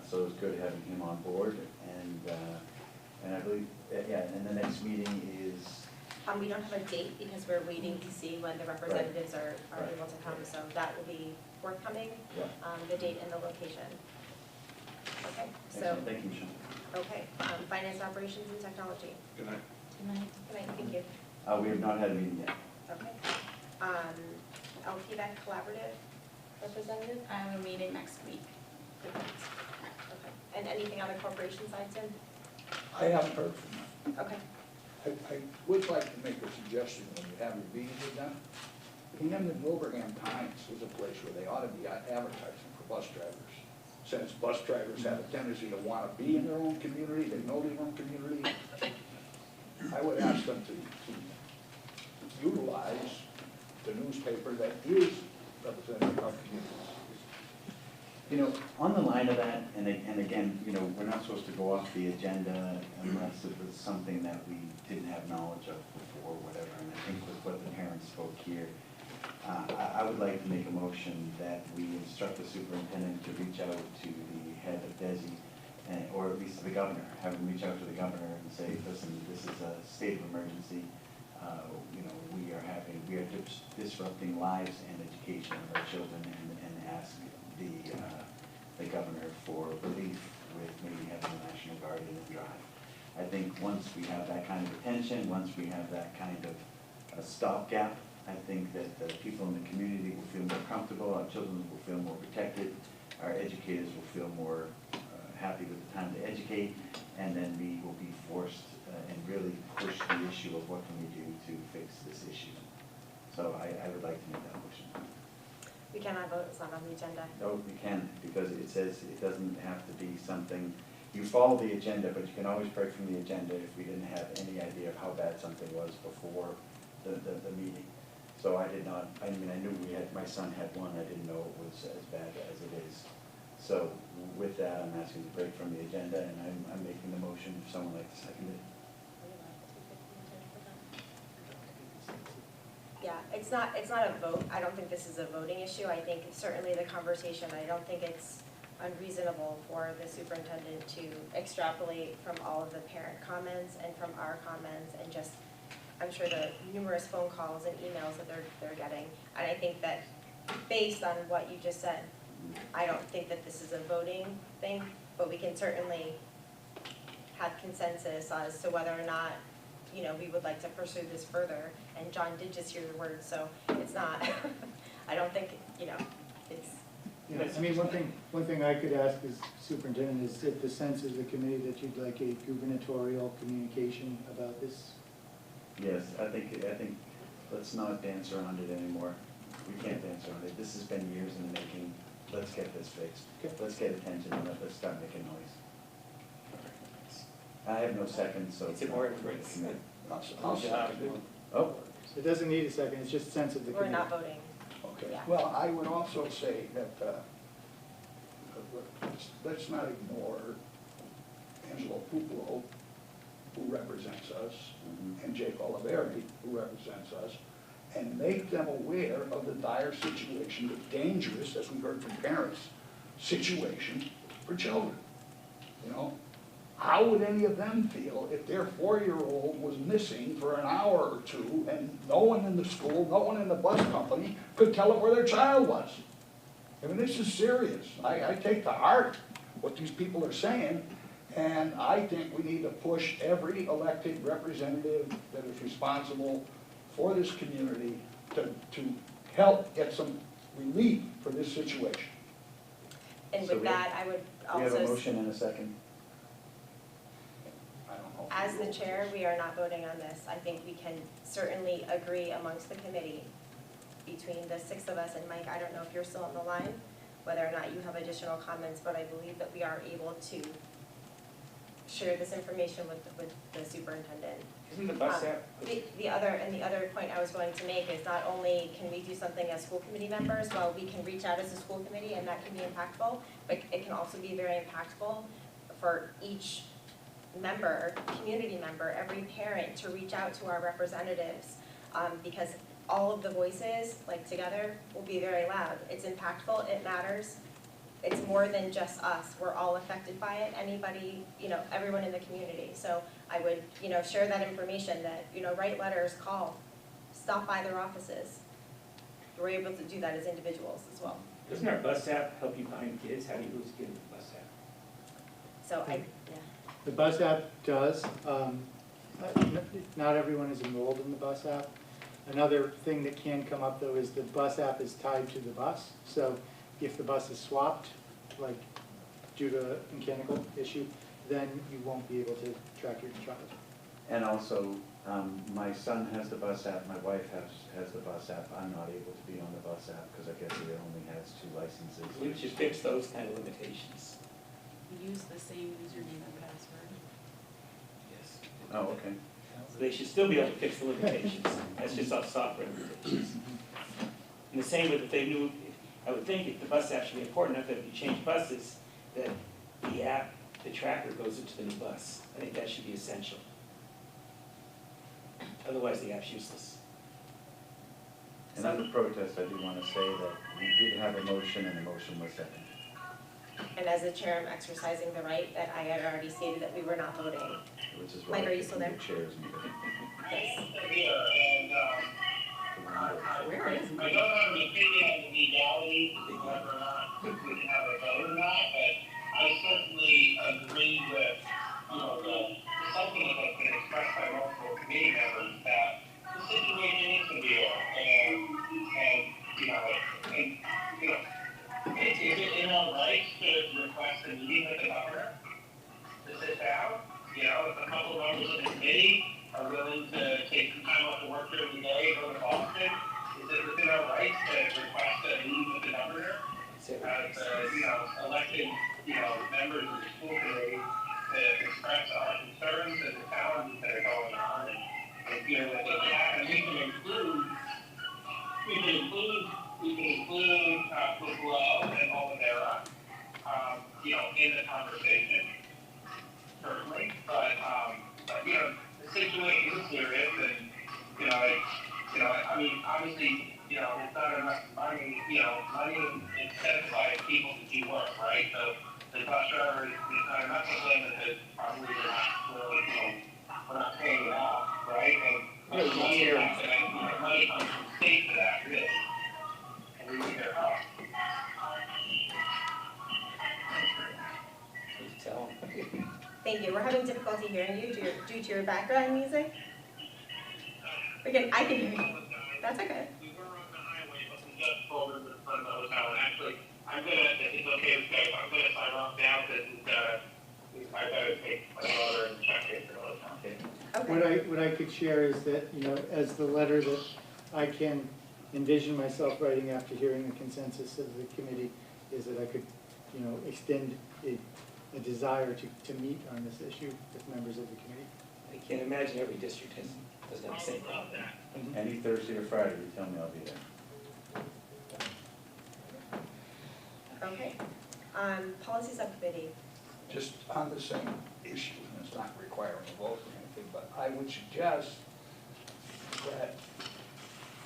So so it was good having him on board, and I believe, yeah, and the next meeting is, We don't have a date because we're waiting to see when the representatives are Right. able to come, so that will be forthcoming, yeah, the date and the location. Okay, so, excellent, thank you, Michelle. okay, finance, operations, and technology. Good night. Good night, thank you. We have not had a meeting yet. Okay. LPVAC collaborative representative? I have a meeting next week. Okay. And anything on the corporation side, Tim? I haven't heard from them. Okay. I would like to make a suggestion when you have your meetings with them. Camden Wilbraham Times is a place where they ought to be advertising for bus drivers. Since bus drivers have a tendency to want to be in their own community, they know their own community, I would ask them to utilize the newspaper that is representing our communities. You know, on the line of that, and again, you know, we're not supposed to go off the agenda unless it was something that we didn't have knowledge of before, whatever, and I think with what the parents spoke here, I would like to make a motion that we instruct the superintendent to reach out to the head of DESI, or at least to the governor, have him reach out to the governor and say, listen, this is a state of emergency. You know, we are disrupting lives and education of our children, and ask the governor for relief with maybe having the National Guard in and drive. I think once we have that kind of attention, once we have that kind of a stopgap, I think that the people in the community will feel more comfortable, our children will feel more protected, our educators will feel more happy with the time to educate, and then we will be forced and really push the issue of what can we do to fix this issue. So I would like to make that motion. We cannot vote, it's not on the agenda. No, we can, because it says it doesn't have to be something, you follow the agenda, but you can always break from the agenda if we didn't have any idea of how bad something was before the meeting. So I did not, I mean, I knew my son had one, I didn't know it was as bad as it is. So with that, I'm asking to break from the agenda, and I'm making the motion, if someone would like to second it. Yeah, it's not a vote. I don't think this is a voting issue. I think certainly the conversation, I don't think it's unreasonable for the superintendent to extrapolate from all of the parent comments and from our comments and just, I'm sure the numerous phone calls and emails that they're getting. And I think that based on what you just said, I don't think that this is a voting thing, but we can certainly have consensus as to whether or not, you know, we would like to pursue this further. And John did just hear your words, so it's not, I don't think, you know, it's. Yeah, I mean, one thing I could ask as superintendent is if the sense of the committee that you'd like a gubernatorial communication about this. Yes, I think, let's not dance around it anymore. We can't dance around it. This has been years in the making. Let's get this fixed. Okay. Let's get attention and let's start making noise. I have no second, so. It's important for us. I'll second it. Oh, It doesn't need a second, it's just sense of the We're committee. not voting. Okay, Yeah. well, I would also say that, let's not ignore Angelo Pupolo, who represents us, and Jake Oliveri, who represents us, and make them aware of the dire situation, the dangerous, as we heard from parents, situation for children. You know, how would any of them feel if their 4-year-old was missing for an hour or two and no one in the school, no one in the bus company could tell them where their child was? I mean, this is serious. I take to heart what these people are saying, and I think we need to push every elected representative that is responsible for this community to help get some relief for this situation. And So with we that, I would we have a also, motion and a second. I don't know. as the chair, we are not voting on this. I think we can certainly agree amongst the committee between the 6 of us and Mike. I don't know if you're still on the line, whether or not you have additional comments, but I believe that we are able to share this information with the superintendent. Isn't the bus app? The other point I was going to make is not only can we do something as school committee members, well, we can reach out as a school committee and that can be impactful, but it can also be very impactful for each member, community member, every parent to reach out to our representatives, because all of the voices, like together, will be very loud. It's impactful, it matters. it's more than just us. We're all affected by it, anybody, everyone in the community. So I would, share that information that, write letters, call, stop by their offices. We're able to do that as individuals as well. Doesn't our bus app help you find kids? How do you lose a kid with the bus app? So The bus app does. Not everyone is enrolled in the bus app. Another thing that can come up though is the bus app is tied to the bus. So if the bus is swapped, like due to a mechanical issue, then you won't be able to track your child. And also, my son has the bus app, my wife has the bus app. I'm not able to be on the bus app because I guess he only has 2 licenses. We should fix those kind of limitations. Use the same username and password. Yes. Oh, okay. So they should still be able to fix the limitations. That's just off software limitations. And the same with if they knew, I would think if the bus app should be important enough that if you change buses, that the app, the tracker goes into the new bus. I think that should be essential. Otherwise, the app's useless. And on the protest, I do want to say that we did have a motion and the motion was seconded. And as the chair, I'm exercising the right that I had already stated that we were not voting. Which is why Mike, are you still there? the chair is muted. Yes. Here, and, Where is I don't have an opinion on the legality, whether or not we can have a vote or not, but I certainly agree with, the sentiment that's been expressed by multiple committee members that the situation is severe, and is it in our rights to request a meeting with the governor to sit down? If a couple of members of the committee are willing to take some time off to work during the day, go to Boston, is it within our rights to request a meeting with the governor? As, elected, members of the school committee to express our concerns and the challenges that are going on and deal with it. And we can include Glow and Olivera, in the conversation, certainly. But the situation is serious, and obviously, it's not enough money. Money incentivizes people to do work, right? So the bus driver is not enough of them that probably we're not paying it off, right? And money comes from the state for that, really. And we need their help. Thank you. We're having difficulty hearing you due to your background music. I can hear you. That's okay. We were on the highway, but we just pulled into the front of the hotel. And actually, if it's okay with you guys, I'm gonna sign off now because I gotta take my daughter and check it for the hotel. Okay. What I could share is that, as the letter that I can envision myself writing after hearing the consensus of the committee is that I could, extend a desire to meet on this issue with members of the committee. I can't imagine every district doesn't have the same problem. Any Thursday or Friday, you tell me, I'll be there. Okay. Policy subcommittee. Just on the same issue, and it's not requiring a vote or anything, but I would suggest that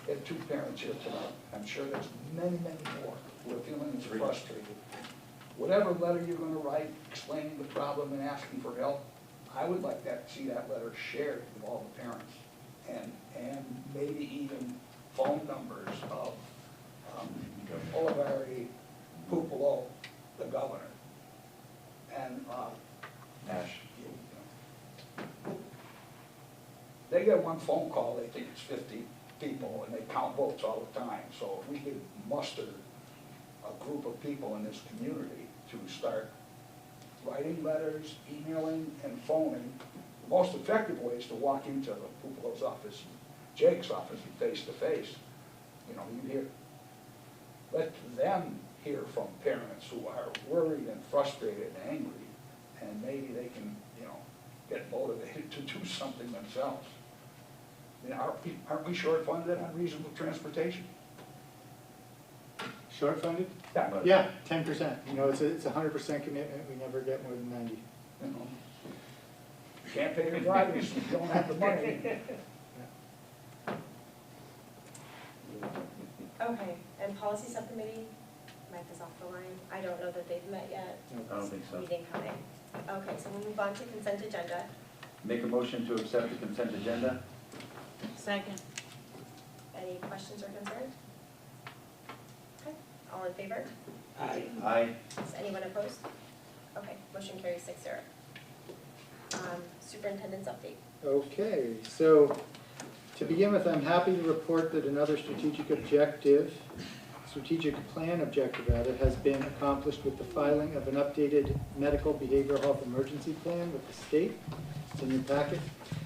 we have 2 parents here tonight. I'm sure there's many, many more who are feeling frustrated. Whatever letter you're gonna write explaining the problem and asking for help, I would like see that letter shared with all the parents. And maybe even phone numbers of Olivari, Pupolo, the governor, and Ash. They get one phone call, they think it's 50 people, and they count votes all the time. So if we could muster a group of people in this community to start writing letters, emailing, and phoning, the most effective way is to walk into Pupolo's office, Jake's office, and face to face. You hear, let them hear from parents who are worried and frustrated and angry, and maybe they can, get motivated to do something themselves. Aren't we short-funded on reasonable transportation? Short-funded? Yeah. Yeah, 10%. It's a 100% commitment. We never get more than 90. Can't pay your drivers, you don't have the money. Okay. And policy subcommittee. Mike is off the line. I don't know that they've met yet. I don't think so. Meeting coming. Okay, so we'll move on to consent agenda. Make a motion to accept the consent agenda? Second. Any questions or concerns? Okay, all in favor? Aye. Is anyone opposed? Okay, motion carries 6-0. Superintendent's update. Okay, so to begin with, I'm happy to report that another strategic plan objective rather, has been accomplished with the filing of an updated medical behavioral health emergency plan with the state. It's in your packet.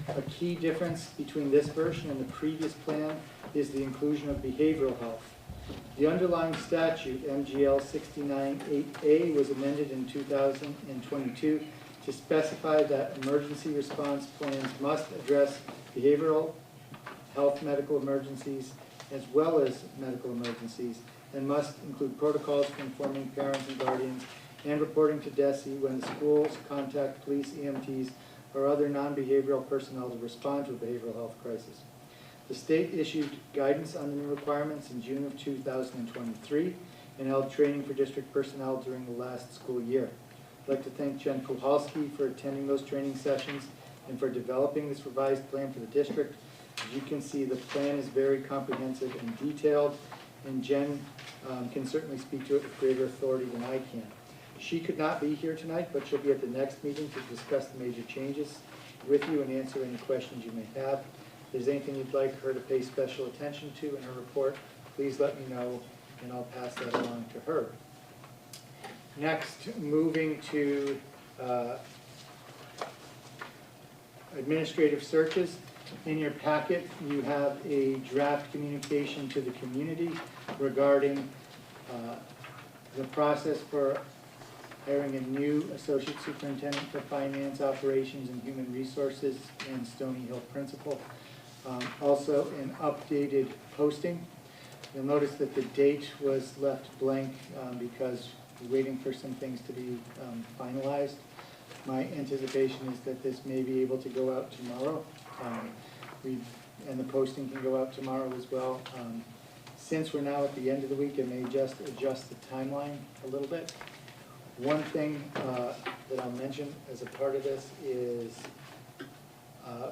A key difference between this version and the previous plan is the inclusion of behavioral health. The underlying statute, MGL 69-8A, was amended in 2022 to specify that emergency response plans must address behavioral health medical emergencies as well as medical emergencies, and must include protocols for informing parents and guardians and reporting to DESE when the schools contact police, EMTs, or other non-behavioral personnel to respond to a behavioral health crisis. The state issued guidance on the new requirements in June of 2023 and held training for district personnel during the last school year. I'd like to thank Jen Kuhalski for attending those training sessions and for developing this revised plan for the district. As you can see, the plan is very comprehensive and detailed, and Jen can certainly speak to it with greater authority than I can. She could not be here tonight, but she'll be at the next meeting to discuss the major changes with you and answer any questions you may have. If there's anything you'd like her to pay special attention to in her report, please let me know, and I'll pass that along to her. Next, moving to administrative searches. In your packet, you have a draft communication to the community regarding the process for hiring a new associate superintendent for finance, operations, and human resources and Stony Hill principal. Also, an updated posting. You'll notice that the date was left blank because we're waiting for some things to be finalized. My anticipation is that this may be able to go out tomorrow. And the posting can go out tomorrow as well. Since we're now at the end of the week, it may just adjust the timeline a little bit. One thing that I'll mention as a part of this is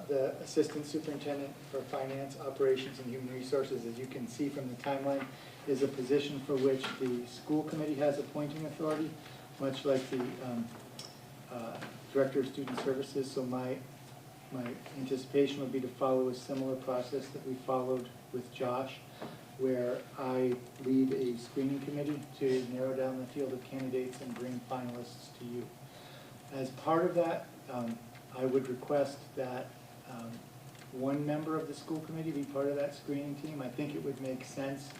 the assistant superintendent for finance, operations, and human resources, as you can see from the timeline, is a position for which the school committee has appointing authority, much like the director of student services. So my anticipation would be to follow a similar process that we followed with Josh, where I lead a screening committee to narrow down the field of candidates and bring finalists to you. As part of that, I would request that one member of the school committee be part of that screening team. I think it would make sense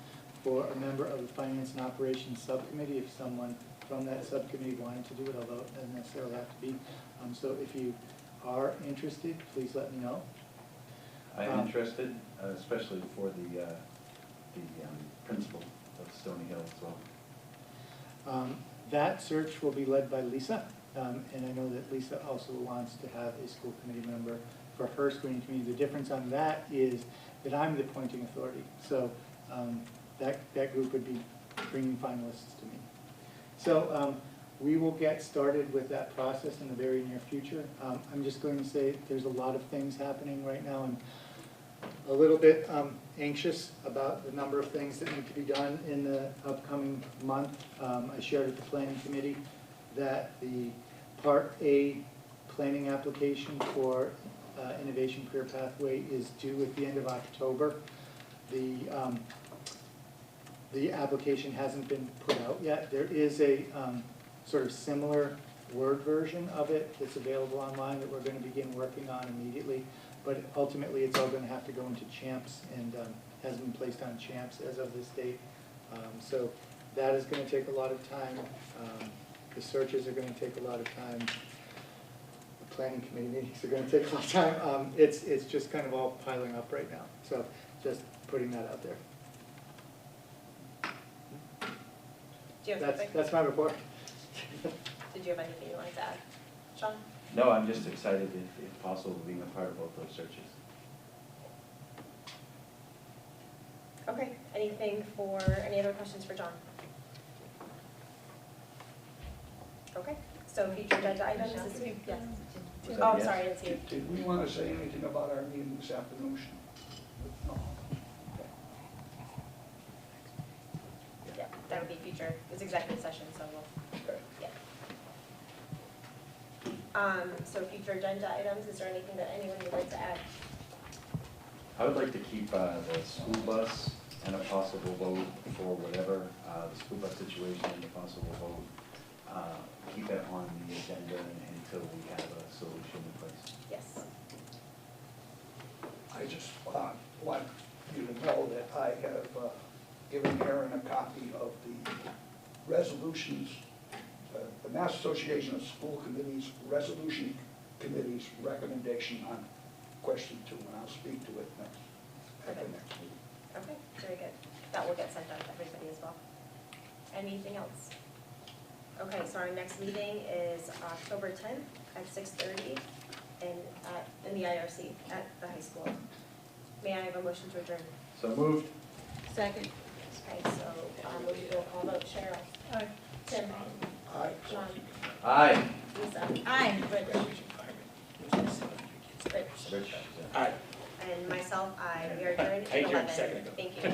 for a member of the finance and operations subcommittee if someone from that subcommittee wanted to do it, although it doesn't necessarily have to be. So if you are interested, please let me know. I'm interested, especially for the principal of Stony Hill as well. That search will be led by Lisa, and I know that Lisa also wants to have a school committee member for her screening committee. The difference on that is that I'm the appointing authority, so that group would be bringing finalists to me. So we will get started with that process in the very near future. I'm just going to say there's a lot of things happening right now. I'm a little bit anxious about the number of things that need to be done in the upcoming month. I shared with the planning committee that the Part A planning application for Innovation Career Pathway is due at the end of October. The application hasn't been put out yet. There is a sort of similar Word version of it that's available online that we're going to begin working on immediately. But ultimately, it's all going to have to go into CHAMPS and hasn't been placed on CHAMPS as of this date. So that is going to take a lot of time. The searches are going to take a lot of time. The planning committee meetings are going to take a lot of time. It's just kind of all piling up right now. So just putting that out there. Do you have That's my report. Did you have anything you wanted to add? Sean? No, I'm just excited, if possible, being a part of both those searches. Okay, any other questions for John? Okay, so future agenda items is, yes. Was that Oh, I'm yes? sorry, I didn't see you. Did we want to say anything about our meeting this afternoon? No. Yeah, that would be future, it's executive session, so we'll, Okay. yeah. So future agenda items, is there anything that anyone would like to add? I would like to keep the school bus and a possible vote for whatever, the school bus situation and a possible vote. Keep it on the agenda until we have a solution in place. Yes. I just want you to know that I have given Aaron a copy of the resolutions, the Mass Association of School Committees Resolution Committee's recommendation on question 2, and I'll speak to it at the next meeting. Okay, very good. That will get sent out to everybody as well. Anything else? Okay, so our next meeting is October 10th at 6:30 in the IRC at the high school. May I have a motion to adjourn? So moved. Second. Okay, so we'll do a call vote. Cheryl? Aye. Tim? Aye. John? Aye. Lisa? Aye. Rich? Rich? Rich. Aye. And myself, I. We are adjourned I at adjourned 11. second. Thank you.